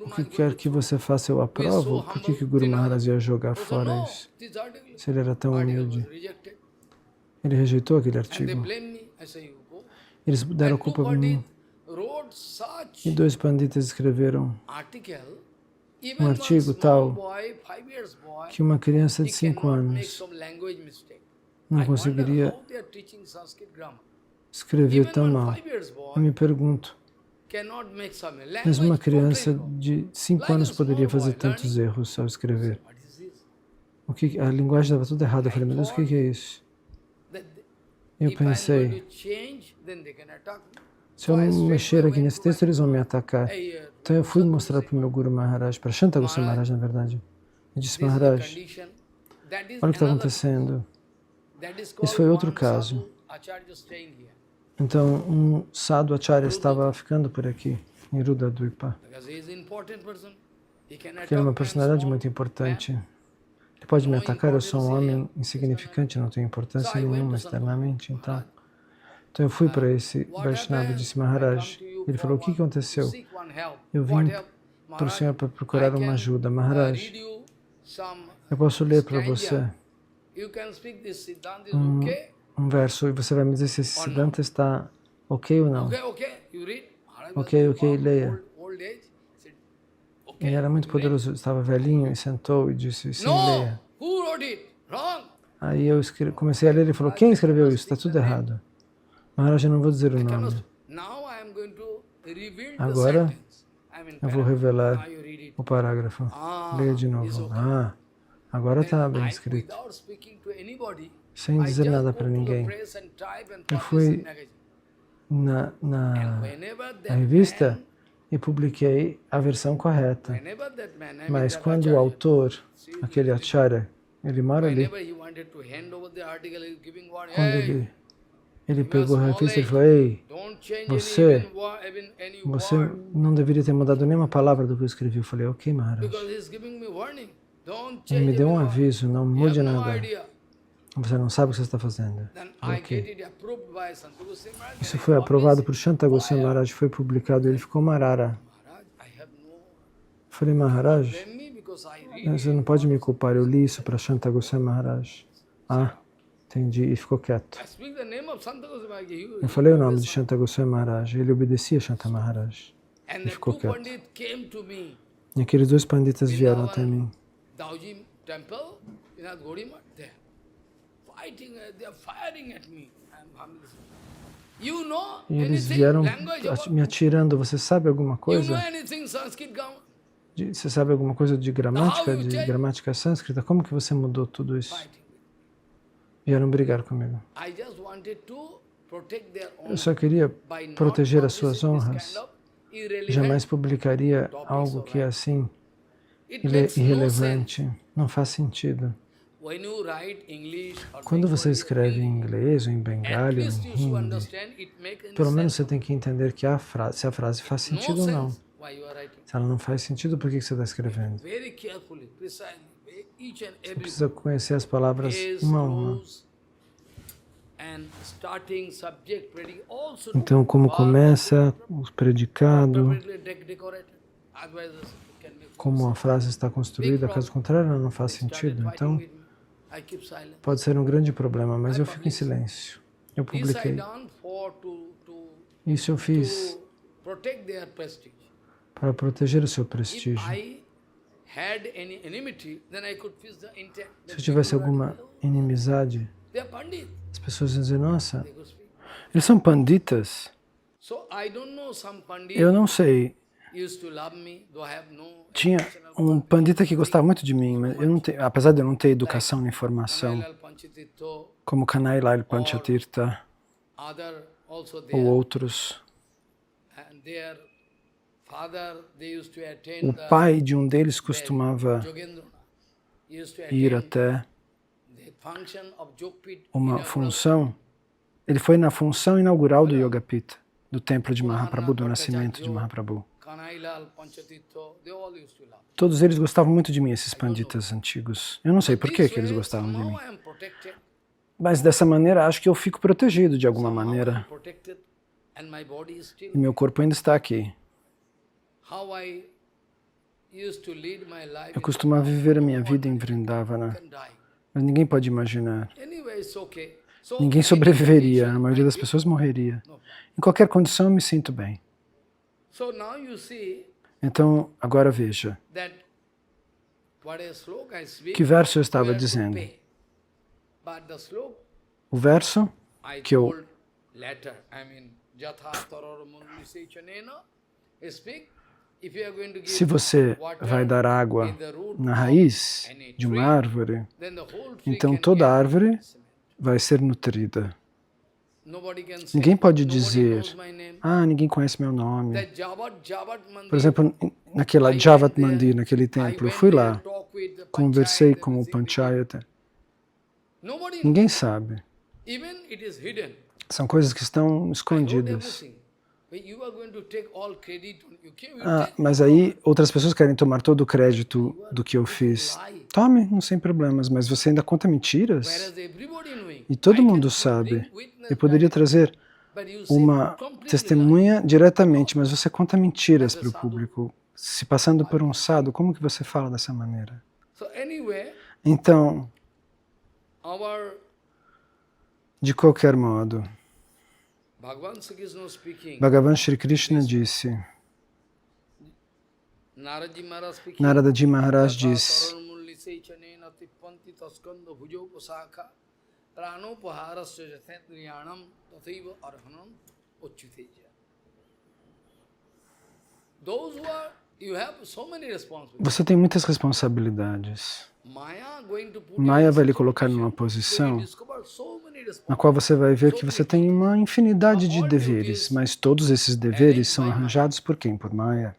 o que quer que você faça, eu aprovo, por que o Guru Maharaj ia jogar fora isso? Se ele era tão humilde. Ele rejeitou aquele And they artigo. blame me. I say, you go. Eles deram a culpa a mim. Wrote such E 2 panditas escreveram article, um even one artigo small tal boy, 5 years boy, que uma criança he de 5 cannot make anos some language mistake. não I wonder conseguiria how they are teaching Sanskrit grammar. escrever Even tão one mal. 5 years boy Eu me pergunto, cannot make some mas language uma criança totally wrong. de 5 Like anos a poderia small fazer boy tantos learning. erros ao escrever? What is this? A linguagem estava tudo errada. Eu falei, meu Deus, o que é isso? That Eu if I am going pensei, to change, then they can attack me. se eu não mexer aqui nesse texto, eles vão me atacar. Então eu fui mostrar para o meu Guru Maharaj, para Shanta Goswami Maharaj, na verdade. Eu disse, This is the Maharaj, condition. That is olha o que está another. acontecendo. That is Esse foi called outro one caso. sadhu acharya staying here. Então, um sadhu acharya estava ficando por aqui, em Rudadvipa. Because he is an important person. He can Porque ele é uma attack personalidade and muito so on. importante. Ele pode me atacar, eu sou um homem insignificante, não tenho importância nenhuma externamente. Então eu fui para esse Vaishnava e disse, Maharaj, ele falou, o que aconteceu? Eu vim para o Senhor para procurar uma ajuda. Maharaj, eu posso ler para você um verso e você vai me dizer se esse Siddhanta está ok ou não. Ok, leia. Ele era muito poderoso, estava velhinho e sentou e disse, sim, leia. Aí eu comecei a ler e ele falou, quem escreveu isso? Está tudo errado. Maharaj, eu não vou dizer o nome. Agora eu vou revelar o parágrafo. Leia de novo. Agora está bem escrito. Sem dizer nada para ninguém. Eu fui na revista e publiquei a versão correta. Mas quando o autor, aquele acharya, ele mora ali, quando ele pegou a revista e falou, ei, você não deveria ter mudado nenhuma palavra do que eu escrevi. Eu falei, ok, Maharaj. Ele me deu um aviso, não mude nada. Você não sabe o que você está fazendo. Ok. Isso foi aprovado por Shanta Goswami Maharaj, foi publicado e ele ficou marara. Eu falei, Maharaj, você não pode me culpar, eu li isso para Shanta Goswami Maharaj. Entendi, e ficou quieto. Eu falei o nome de Shanta Goswami Maharaj, ele obedecia a Shanta Maharaj. E ficou quieto. E aqueles 2 panditas vieram até mim. E eles vieram me atirando. Você sabe alguma coisa? Você sabe alguma coisa de gramática sânscrita? Como que você mudou tudo isso? Vieram brigar comigo. Eu só queria proteger as suas honras. Jamais publicaria algo que é assim irrelevante. Não faz sentido. Quando você escreve em inglês, ou em bengali, ou em hindi, pelo menos você tem que entender que se a frase faz sentido ou não. Se ela não faz sentido, por que você está escrevendo? Você precisa conhecer as palavras uma a uma. Então, como começa o predicado, como a frase está construída, caso contrário, ela não faz sentido. Então, pode ser um grande problema, mas eu fico em silêncio. Eu publiquei. Isso eu fiz para proteger o seu prestígio. Se eu tivesse alguma inimizade, as pessoas iam dizer, nossa, eles são panditas. Eu não sei. Tinha um pandita que gostava muito de mim, mas eu não tenho, apesar de eu não ter educação nem formação, como Kanai Lal Panchatirtha ou outros. O pai de um deles costumava ir até uma função. Ele foi na função inaugural do Yoga Pita, do templo de Mahaprabhu, do nascimento de Mahaprabhu. Todos eles gostavam muito de mim, esses panditas antigos. Eu não sei por que eles gostavam de mim. Mas dessa maneira, acho que eu fico protegido de alguma maneira. E meu corpo ainda está aqui. Eu costumava viver a minha vida em Vrindavana, mas ninguém pode imaginar. Ninguém sobreviveria, a maioria das pessoas morreria. Em qualquer condição eu me sinto bem. Então, agora veja. Que verso eu estava dizendo? O verso que eu... Se você vai dar água na raiz de uma árvore, então toda árvore vai ser nutrida. Ninguém pode dizer, ninguém conhece meu nome. Por exemplo, naquela Javat Mandir, naquele templo, eu fui lá, conversei com o Panchayata. Ninguém sabe. São coisas que estão escondidas. Mas aí outras pessoas querem tomar todo o crédito do que eu fiz. Tome, não sem problemas, mas você ainda conta mentiras? E todo mundo sabe. Eu poderia trazer uma testemunha diretamente, mas você conta mentiras para o público. Se passando por um sadhu, como que você fala dessa maneira? Então, de qualquer modo, Bhagavan Shri Krishna disse, Narada Ji Maharaj disse, você tem muitas responsabilidades. Maya vai lhe colocar numa posição na qual você vai ver que você tem uma infinidade de deveres, mas todos esses deveres são arranjados por quem? Por Maya.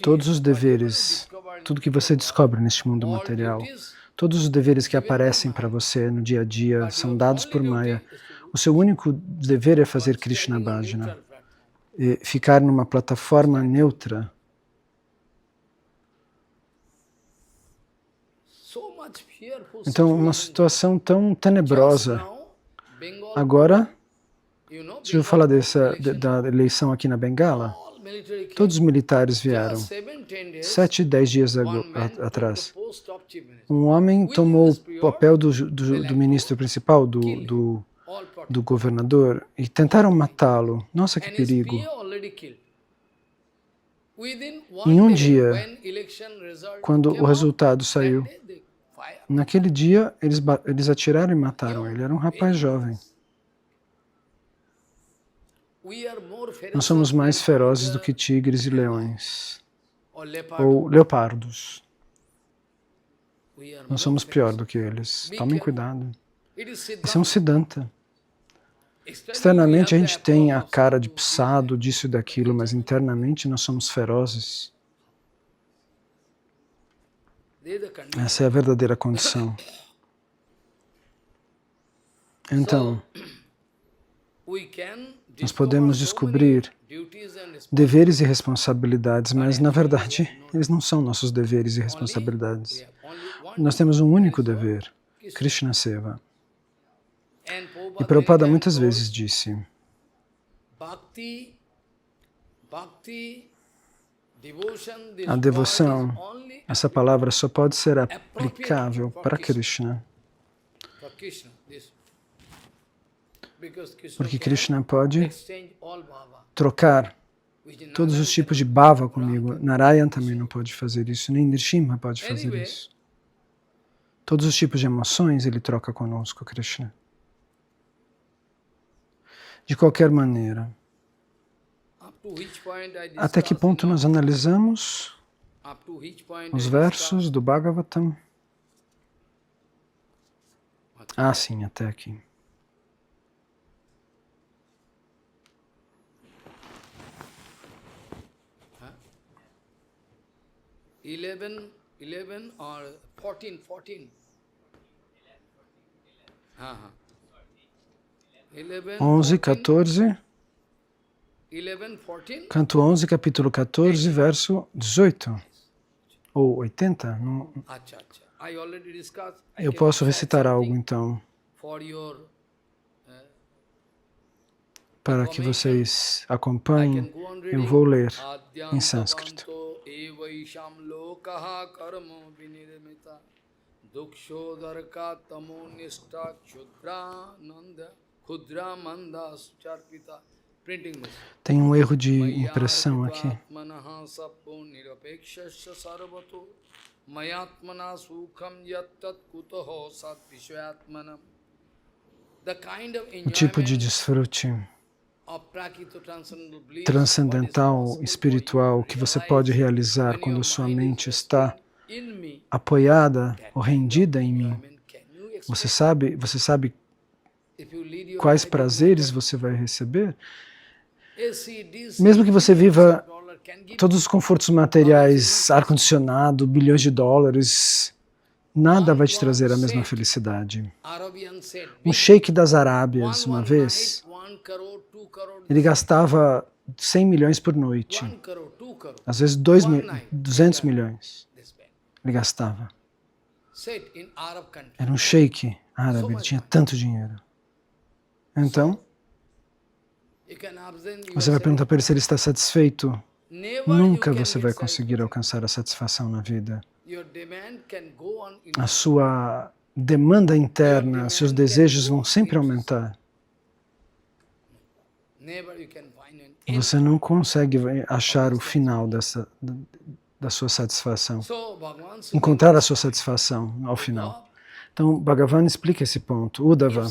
Todos os deveres, tudo que você descobre neste mundo material, todos os deveres que aparecem para você no dia a dia são dados por Maya. O seu único dever é fazer Krishna Bhajana, e ficar numa plataforma neutra. Então, uma situação tão tenebrosa. Agora, deixa eu falar da eleição aqui na Bengala. Todos os militares vieram 7, 10 dias atrás. Um homem tomou o papel do ministro principal, do governador, e tentaram matá-lo. Nossa, que perigo! Em um dia, quando o resultado saiu, naquele dia eles atiraram e mataram ele. Era um rapaz jovem. Nós somos mais ferozes do que tigres e leões, ou leopardos. Nós somos pior do que eles. Tomem cuidado. Isso é um siddhanta. Externamente a gente tem a cara de psado, disso e daquilo, mas internamente nós somos ferozes. Essa é a verdadeira condição. Então, nós podemos descobrir deveres e responsabilidades, mas, na verdade, eles não são nossos deveres e responsabilidades. Nós temos um único dever, Krishna Seva. E Prabhupada muitas vezes disse, a devoção, essa palavra só pode ser aplicável para Krishna. Porque Krishna pode trocar todos os tipos de bhava comigo. Narayan também não pode fazer isso, nem Nrsimha pode fazer isso. Todos os tipos de emoções ele troca conosco, Krishna. De qualquer maneira, até que ponto nós analisamos os versos do Bhagavatam? Sim, até aqui. Eleven or 14. 11, 14. Canto 11, capítulo 14, verso 18. Ou 80. Não... Eu posso recitar algo, então, para que vocês acompanhem. Eu vou ler em sânscrito. Dukshodarka tamo nishta chudra nanda khudra manda charpita. Printing this. Tem um erro de impressão aqui. Mayatmanaha sabbo nirapekshasya sarvato mayatmana sukham yattat kutoho sat vishwatmanam. O tipo de desfrute transcendental, espiritual, que você pode realizar quando sua mente está apoiada ou rendida em mim. Você sabe quais prazeres você vai receber? Mesmo que você viva todos os confortos materiais, ar-condicionado, bilhões de dólares, nada vai te trazer a mesma felicidade. Um sheik das Arábias, uma vez, ele gastava 100 milhões por noite. Às vezes 200 milhões ele gastava. Era um sheik árabe, ele tinha tanto dinheiro. Então, você vai perguntar para ele se ele está satisfeito. Nunca você vai conseguir alcançar a satisfação na vida. A sua demanda interna, seus desejos vão sempre aumentar. Você não consegue achar o final da sua satisfação, encontrar a sua satisfação ao final. Então, Bhagavan explica esse ponto. Uddhava,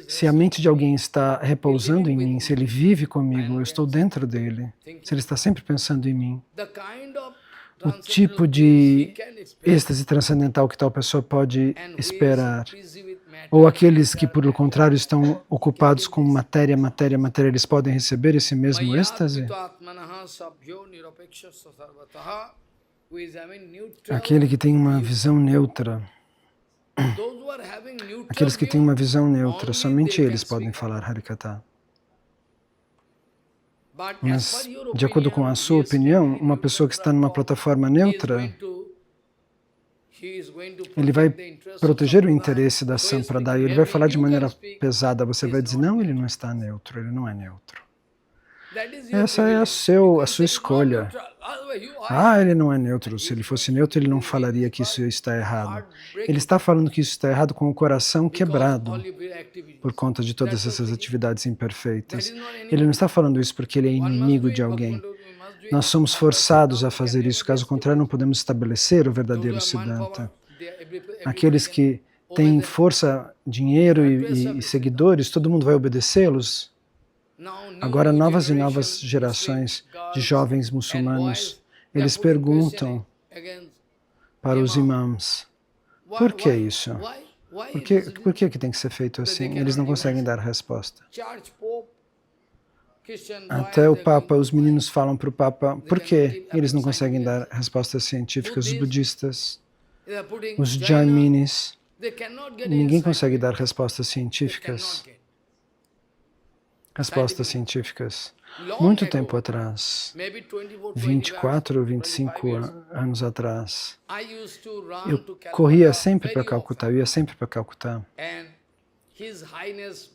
se a mente de alguém está repousando em mim, se ele vive comigo, eu estou dentro dele, se ele está sempre pensando em mim, o tipo de êxtase transcendental que tal pessoa pode esperar, ou aqueles que, por o contrário, estão ocupados com matéria, eles podem receber esse mesmo êxtase? Aquele que tem uma visão neutra, aqueles que têm uma visão neutra, somente eles podem falar Harikatha. Mas, de acordo com a sua opinião, uma pessoa que está numa plataforma neutra, ele vai proteger o interesse da Sampradaya, ele vai falar de maneira pesada, você vai dizer, não, ele não está neutro, ele não é neutro. Essa é a sua escolha. Ele não é neutro, se ele fosse neutro ele não falaria que isso está errado. Ele está falando que isso está errado com o coração quebrado por conta de todas essas atividades imperfeitas. Ele não está falando isso porque ele é inimigo de alguém. Nós somos forçados a fazer isso, caso contrário não podemos estabelecer o verdadeiro Siddhanta. Aqueles que têm força, dinheiro e seguidores, todo mundo vai obedecê-los. Agora novas e novas gerações de jovens muçulmanos, eles perguntam para os imãs, por que isso? Por que tem que ser feito assim? Eles não conseguem dar resposta. Até o Papa, os meninos falam para o Papa, por que eles não conseguem dar respostas científicas? Os budistas, os Jaiminis, ninguém consegue dar respostas científicas. Muito tempo atrás, 24 ou 25 anos atrás, eu corria sempre para Calcutá, eu ia sempre para Calcutá,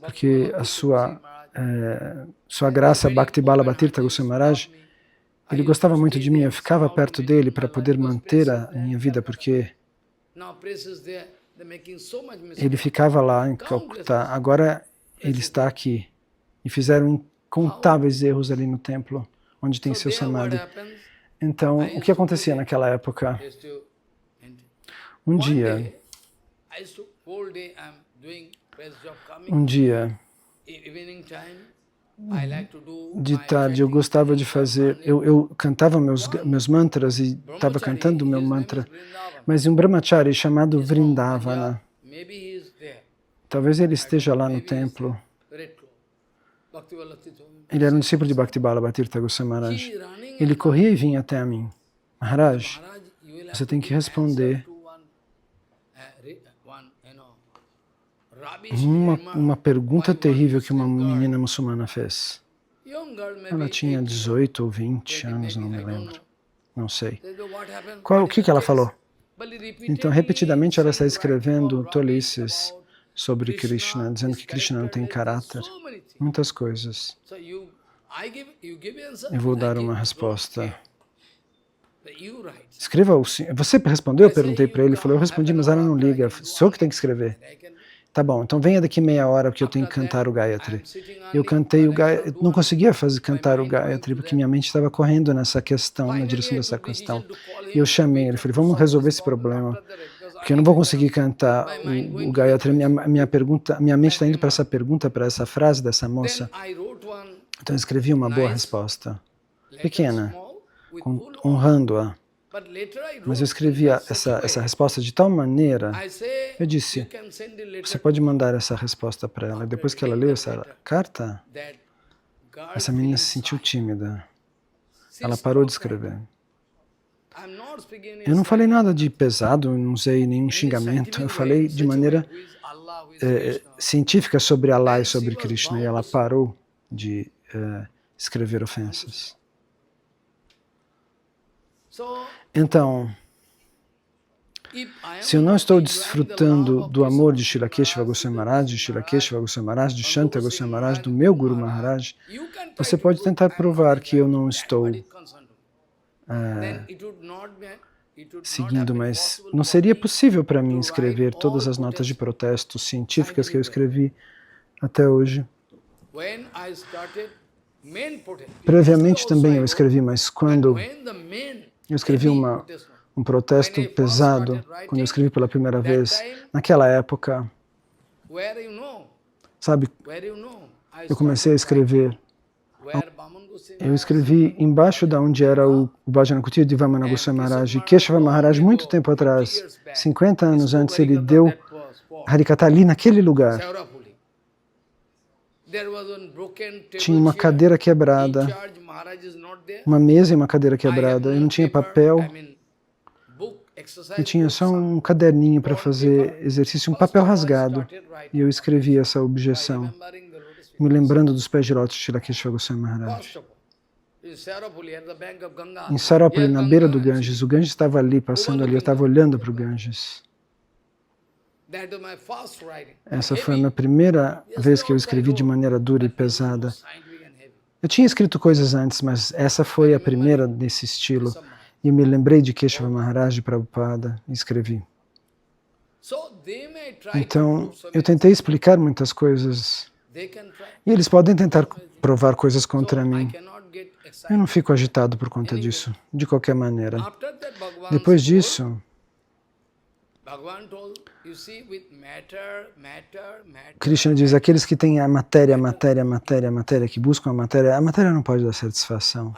porque a sua graça, Bhakti Ballabha Tirtha Goswami Maharaj, ele gostava muito de mim, eu ficava perto dele para poder manter a minha vida, porque ele ficava lá em Calcutá, agora ele está aqui. E fizeram incontáveis erros ali no templo, onde tem seu samadhi. Então, o que acontecia naquela época? Um dia, de tarde, eu gostava de fazer, eu cantava meus mantras e estava cantando o meu mantra, mas um brahmachari chamado Vrindavana, talvez ele esteja lá no templo. Ele era um discípulo de Bhakti Ballabha Tirtha Goswami Maharaj. Ele corria e vinha até a mim. Maharaj, você tem que responder uma pergunta terrível que uma menina muçulmana fez. Ela tinha 18 ou 20 anos, não me lembro. Não sei. O que ela falou? Então, repetidamente, ela está escrevendo tolices sobre Krishna, dizendo que Krishna não tem caráter. Muitas coisas. Eu vou dar uma resposta. Escreva o sim. Você respondeu? Eu perguntei para ele. Ele falou, eu respondi, mas ela não liga. Sou que tem que escrever. Tá bom, então venha daqui meia hora porque eu tenho que cantar o Gayatri. Eu cantei o Gayatri, não conseguia cantar o Gayatri porque minha mente estava correndo nessa questão, na direção dessa questão. E eu chamei ele, falei, vamos resolver esse problema, porque eu não vou conseguir cantar o Gayatri. Minha mente está indo para essa pergunta, para essa frase dessa moça. Então eu escrevi uma boa resposta, pequena, honrando-a. Mas eu escrevi essa resposta de tal maneira, eu disse, você pode mandar essa resposta para ela. Depois que ela leu essa carta, essa menina se sentiu tímida. Ela parou de escrever. Eu não falei nada de pesado, não usei nenhum xingamento. Eu falei de maneira científica sobre Allah e sobre Krishna. E ela parou de escrever ofensas. Então, se eu não estou desfrutando do amor de Srila Keshava Goswami Maharaj, de Srila Keshava Goswami Maharaj, de Shanta Goswami Maharaj, do meu Guru Maharaj, você pode tentar provar que eu não estou seguindo, mas não seria possível para mim escrever todas as notas de protesto científicas que eu escrevi até hoje. Previamente também eu escrevi, mas quando eu escrevi um protesto pesado, quando eu escrevi pela primeira vez, naquela época, sabe, eu comecei a escrever, eu escrevi embaixo de onde era o Bhajana Kutir de Vamana Goswami Maharaj, e Keshava Maharaj, muito tempo atrás, 50 anos antes, ele deu Harikatha ali naquele lugar. Tinha uma cadeira quebrada, uma mesa e uma cadeira quebrada, eu não tinha papel, eu tinha só um caderninho para fazer exercício, um papel rasgado, e eu escrevi essa objeção, me lembrando dos pés de lótus de Srila Keshava Goswami Maharaj. Em Sarapuli, na beira do Ganges, o Ganges estava ali, passando ali, eu estava olhando para o Ganges. Essa foi a minha primeira vez que eu escrevi de maneira dura e pesada. Eu tinha escrito coisas antes, mas essa foi a primeira desse estilo. E eu me lembrei de Keshava Maharaj de Prabhupada e escrevi. Então, eu tentei explicar muitas coisas. E eles podem tentar provar coisas contra mim. Eu não fico agitado por conta disso, de qualquer maneira. Depois disso, Krishna diz, aqueles que têm a matéria, que buscam a matéria não pode dar satisfação.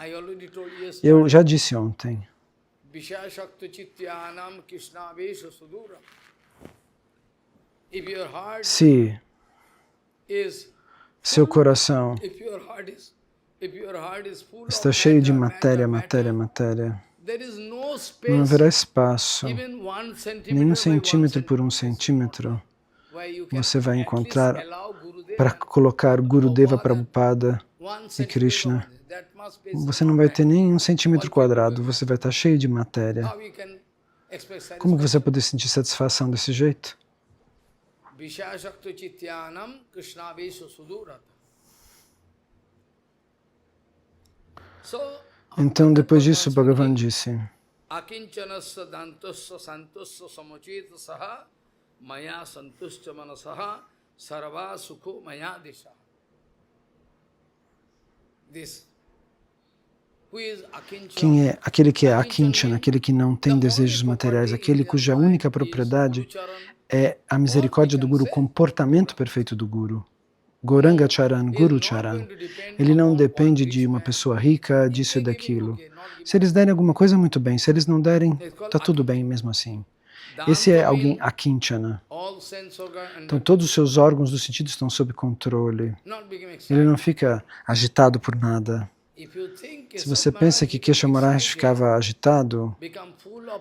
Eu já disse ontem, se seu coração está cheio de matéria, não haverá espaço, nem 1 centímetro por 1 centímetro, você vai encontrar para colocar Gurudeva, Prabhupada e Krishna. Você não vai ter nem 1 centímetro quadrado, você vai estar cheio de matéria. Como que você vai poder sentir satisfação desse jeito? Então, depois disso, Bhagavan disse, quem é aquele que é Akinchana, aquele que não tem desejos materiais, aquele cuja única propriedade é a misericórdia do Guru, o comportamento perfeito do Guru. Goranga Charan, Guru Charan. Ele não depende de uma pessoa rica, disso e daquilo. Se eles derem alguma coisa, muito bem. Se eles não derem, está tudo bem mesmo assim. Esse é alguém Akinchana. Então todos os seus órgãos do sentido estão sob controle. Ele não fica agitado por nada. Se você pensa que Keshava Maharaj ficava agitado,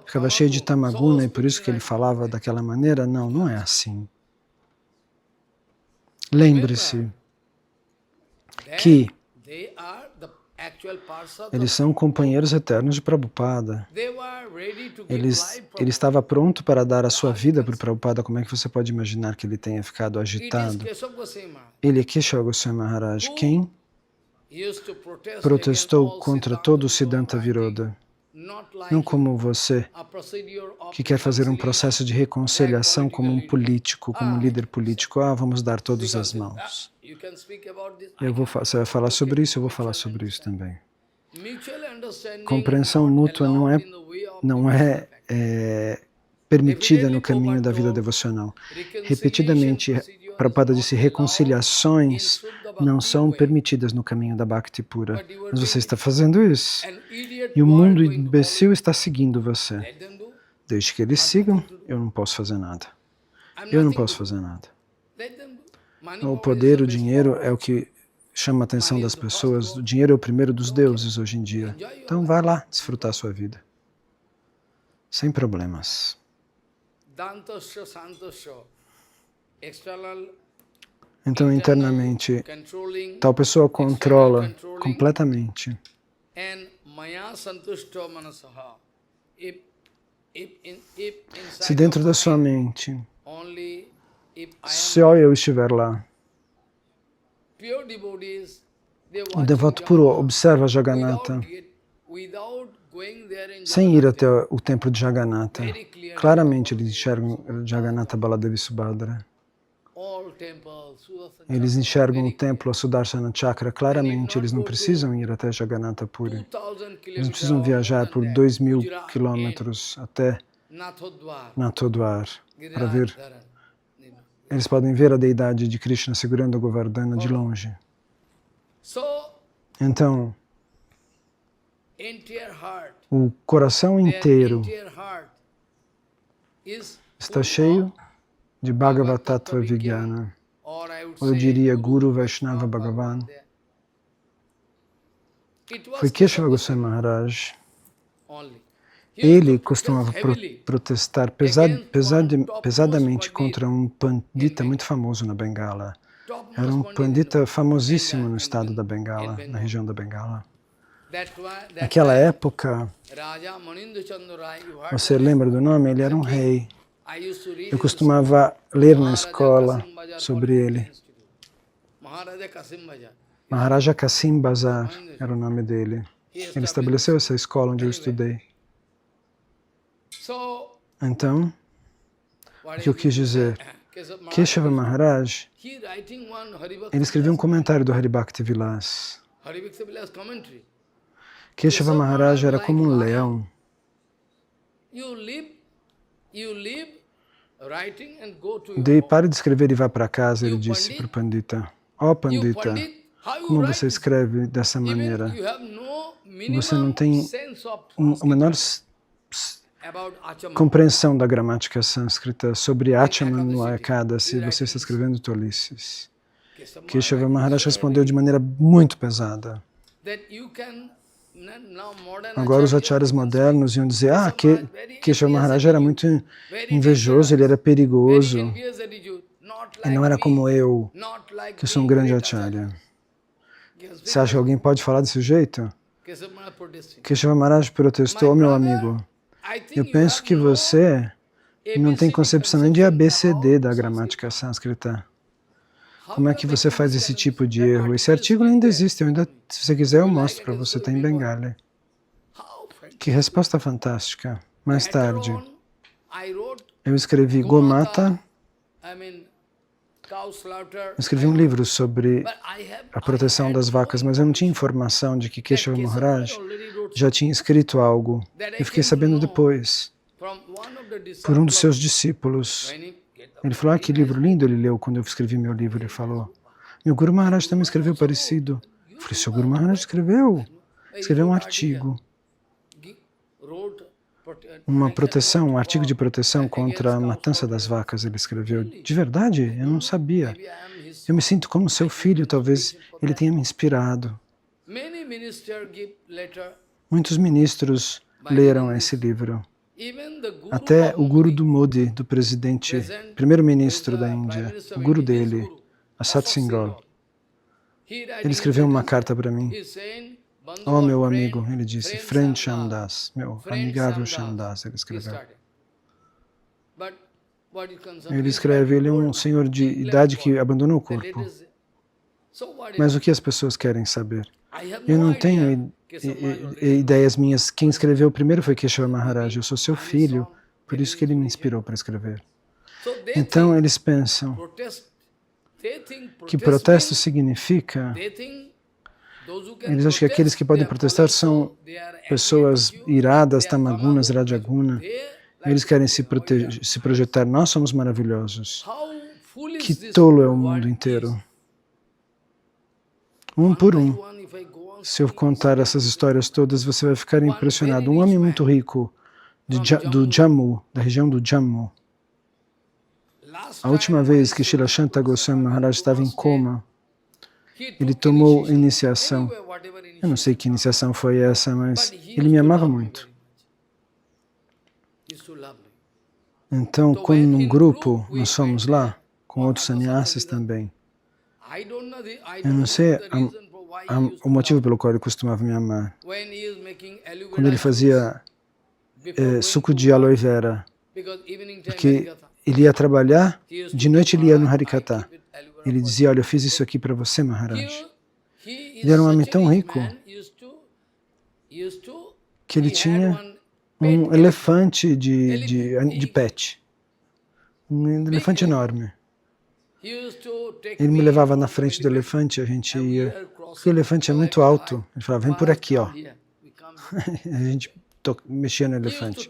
ficava cheio de tamaguna e por isso que ele falava daquela maneira, não é assim. Lembre-se que eles são companheiros eternos de Prabhupada. Ele estava pronto para dar a sua vida para o Prabhupada. Como é que você pode imaginar que ele tenha ficado agitado? Ele é Keshava Goswami Maharaj, quem protestou contra todo o Siddhanta Viroda. Não como você, que quer fazer um processo de reconciliação como um político, como um líder político. Ah, vamos dar todas as mãos. Você vai falar sobre isso, eu vou falar sobre isso também. Compreensão mútua não é permitida no caminho da vida devocional. Repetidamente, Prabhupada disse, reconciliações não são permitidas no caminho da Bhakti pura. Mas você está fazendo isso. E o mundo imbecil está seguindo você. Desde que eles sigam, eu não posso fazer nada. Eu não posso fazer nada. O poder, o dinheiro é o que chama a atenção das pessoas. O dinheiro é o primeiro dos deuses hoje em dia. Então vai lá desfrutar a sua vida. Sem problemas. Então, internamente, tal pessoa controla completamente. Se dentro da sua mente, só eu estiver lá, o devoto puro observa Jagannatha sem ir até o templo de Jagannatha. Claramente eles enxergam Jagannatha, Baladeva e Subhadra. Eles enxergam o templo, a Sudarshana Chakra, claramente. Eles não precisam ir até Jagannatha Puri. Eles não precisam viajar por 2.000 quilômetros até Nathodwar para ver. Eles podem ver a deidade de Krishna segurando a Govardhana de longe. Então, o coração inteiro está cheio de Bhagavatattva Vijnana, ou eu diria Guru Vaishnava Bhagavan. Foi Keshava Goswami Maharaj. Ele costumava protestar pesadamente contra um pandita muito famoso na Bengala. Era um pandita famosíssimo no estado da Bengala, na região da Bengala. Naquela época, você lembra do nome? Ele era um rei. Eu costumava ler na escola sobre ele. Maharaja Kasim Bazar era o nome dele. Ele estabeleceu essa escola onde eu estudei. Então, o que eu quis dizer? Keshava Maharaj, ele escreveu um comentário do Haribhakti Vilas. Keshava Maharaj era como um leão. Pare de escrever e vá para casa, ele disse para o Pandita. Ó Pandita, como você escreve dessa maneira? Você não tem a menor compreensão da gramática sânscrita sobre Achaman no Ekadasi, você está escrevendo tolices. Keshava Maharaj respondeu de maneira muito pesada. Agora os acharyas modernos iam dizer, Keshava Maharaj era muito invejoso, ele era perigoso. E não era como eu, que sou um grande acharya. Você acha que alguém pode falar desse jeito? Keshava Maharaj protestou, meu amigo. Eu penso que você não tem concepção nem de ABCD da gramática sânscrita. Como é que você faz esse tipo de erro? Esse artigo ainda existe. Se você quiser, eu mostro para você. Está em Bengali. Que resposta fantástica. Mais tarde, eu escrevi Gomata. Eu escrevi um livro sobre a proteção das vacas, mas eu não tinha informação de que Keshava Maharaj já tinha escrito algo. Eu fiquei sabendo depois, por um dos seus discípulos. Ele falou, que livro lindo ele leu quando eu escrevi meu livro. Ele falou, meu Guru Maharaj também escreveu parecido. Eu falei, seu Guru Maharaj escreveu um artigo. Um artigo de proteção contra a matança das vacas, ele escreveu. De verdade? Eu não sabia. Eu me sinto como seu filho, talvez ele tenha me inspirado. Muitos ministros leram esse livro. Até o guru do Modi, do primeiro-ministro da Índia, o guru dele, Asat Singhal, ele escreveu uma carta para mim. Oh, meu amigo, ele disse, friend Shamdas, meu amigável Shamdas, ele escreveu. Ele escreve, ele é um senhor de idade que abandonou o corpo. Mas o que as pessoas querem saber? Eu não tenho ideias minhas. Quem escreveu primeiro foi Keshava Maharaj. Eu sou seu filho, por isso que ele me inspirou para escrever. Então eles pensam que protesto significa... Eles acham que aqueles que podem protestar são pessoas iradas, tamagunas, rajaguna. Eles querem se projetar. Nós somos maravilhosos. Que tolo é o mundo inteiro. Um por um. Se eu contar essas histórias todas, você vai ficar impressionado. Um homem muito rico do Jammu, da região do Jammu. A última vez que Srila Shanta Goswami Maharaj estava em coma, ele tomou iniciação. Eu não sei que iniciação foi essa, mas ele me amava muito. Então, como num grupo, nós fomos lá, com outros sannyasis também. Eu não sei o motivo pelo qual ele costumava me amar. Quando ele fazia suco de aloe vera, porque ele ia trabalhar, de noite ele ia no Harikata. Ele dizia, olha, eu fiz isso aqui para você, Maharaj. Ele era um homem tão rico que ele tinha um elefante de pet. Um elefante enorme. Ele me levava na frente do elefante, a gente ia... Porque o elefante é muito alto. Ele falava, vem por aqui, ó. A gente mexia no elefante.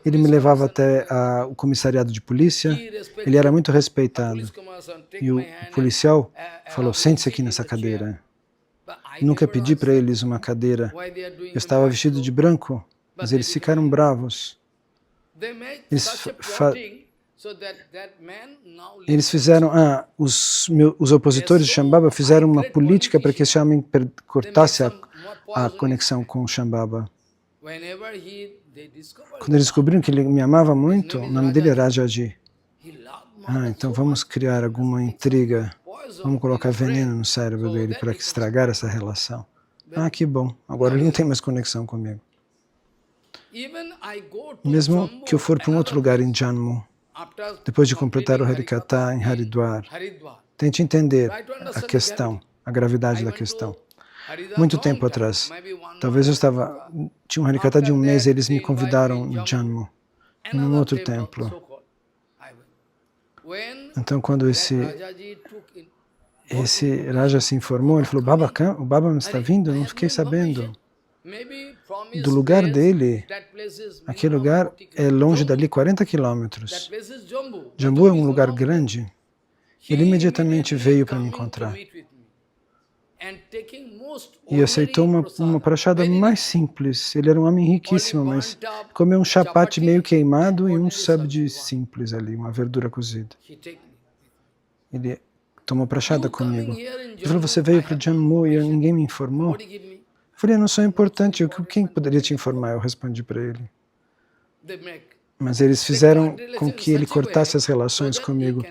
Ele me levava até o comissariado de polícia. Ele era muito respeitado. E o policial falou, sente-se aqui nessa cadeira. Eu nunca pedi para eles uma cadeira. Eu estava vestido de branco, mas eles ficaram bravos. Eles fizeram, os opositores de Shambhava fizeram uma política para que esse homem cortasse a conexão com Shambhava. Quando eles descobriram que ele me amava muito, o nome dele era Rajaji. Então vamos criar alguma intriga, vamos colocar veneno no cérebro dele para estragar essa relação. Que bom, agora ele não tem mais conexão comigo. Mesmo que eu for para um outro lugar em Jammu, depois de completar o Harikata em Haridwar, tente entender a questão, a gravidade da questão. Muito tempo atrás, talvez tinha um Harikata de um mês e eles me convidaram em Jammu, num outro templo. Então, quando esse Raja se informou, ele falou, o Baba me está vindo? Eu não fiquei sabendo. Do lugar dele, aquele lugar é longe dali 40 quilômetros. Jammu é um lugar grande. Ele imediatamente veio para me encontrar. E aceitou uma prachada mais simples. Ele era um homem riquíssimo, mas comeu um chapati meio queimado e um sabji simples ali, uma verdura cozida. Ele tomou prachada comigo. Ele falou, você veio para Jammu e ninguém me informou? Eu falei, eu não sou importante, quem poderia te informar? Eu respondi para ele. Mas eles fizeram com que ele cortasse as relações comigo.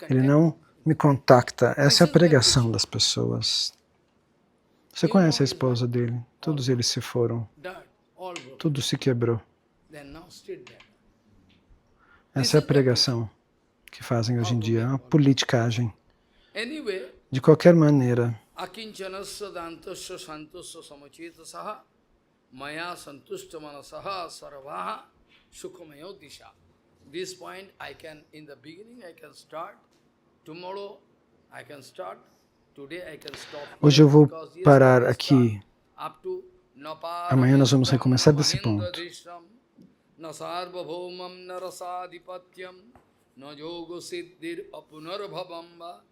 Ele não me contacta. Essa é a pregação das pessoas. Você conhece a esposa dele? Todos eles se foram. Tudo se quebrou. Essa é a pregação que fazem hoje em dia, é uma politicagem. De qualquer maneira, Akincanasya dantasya santasya samachetasaha maya santushta manasaha sarvaha sukhamayo disha. This point in the beginning I can start, tomorrow I can start, today I can stop. Hoje eu vou parar aqui. Amanhã nós vamos recomeçar desse ponto. Nasarvabhaumam narasadhipatyam najogo siddhir apunarbhavamba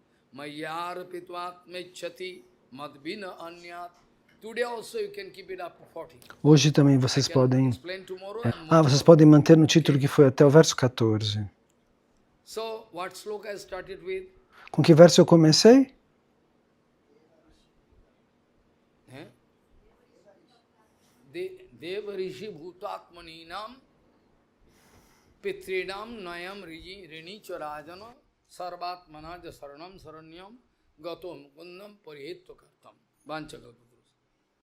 Hoje também vocês podem manter no título que foi até o verso 14. Com que verso eu comecei? Deva rishi bhutatmaninam pitrinam nayam rini charajana sarvatmanaja saranam saranyam gato mukundam parihetva kartam. Vanchagaru.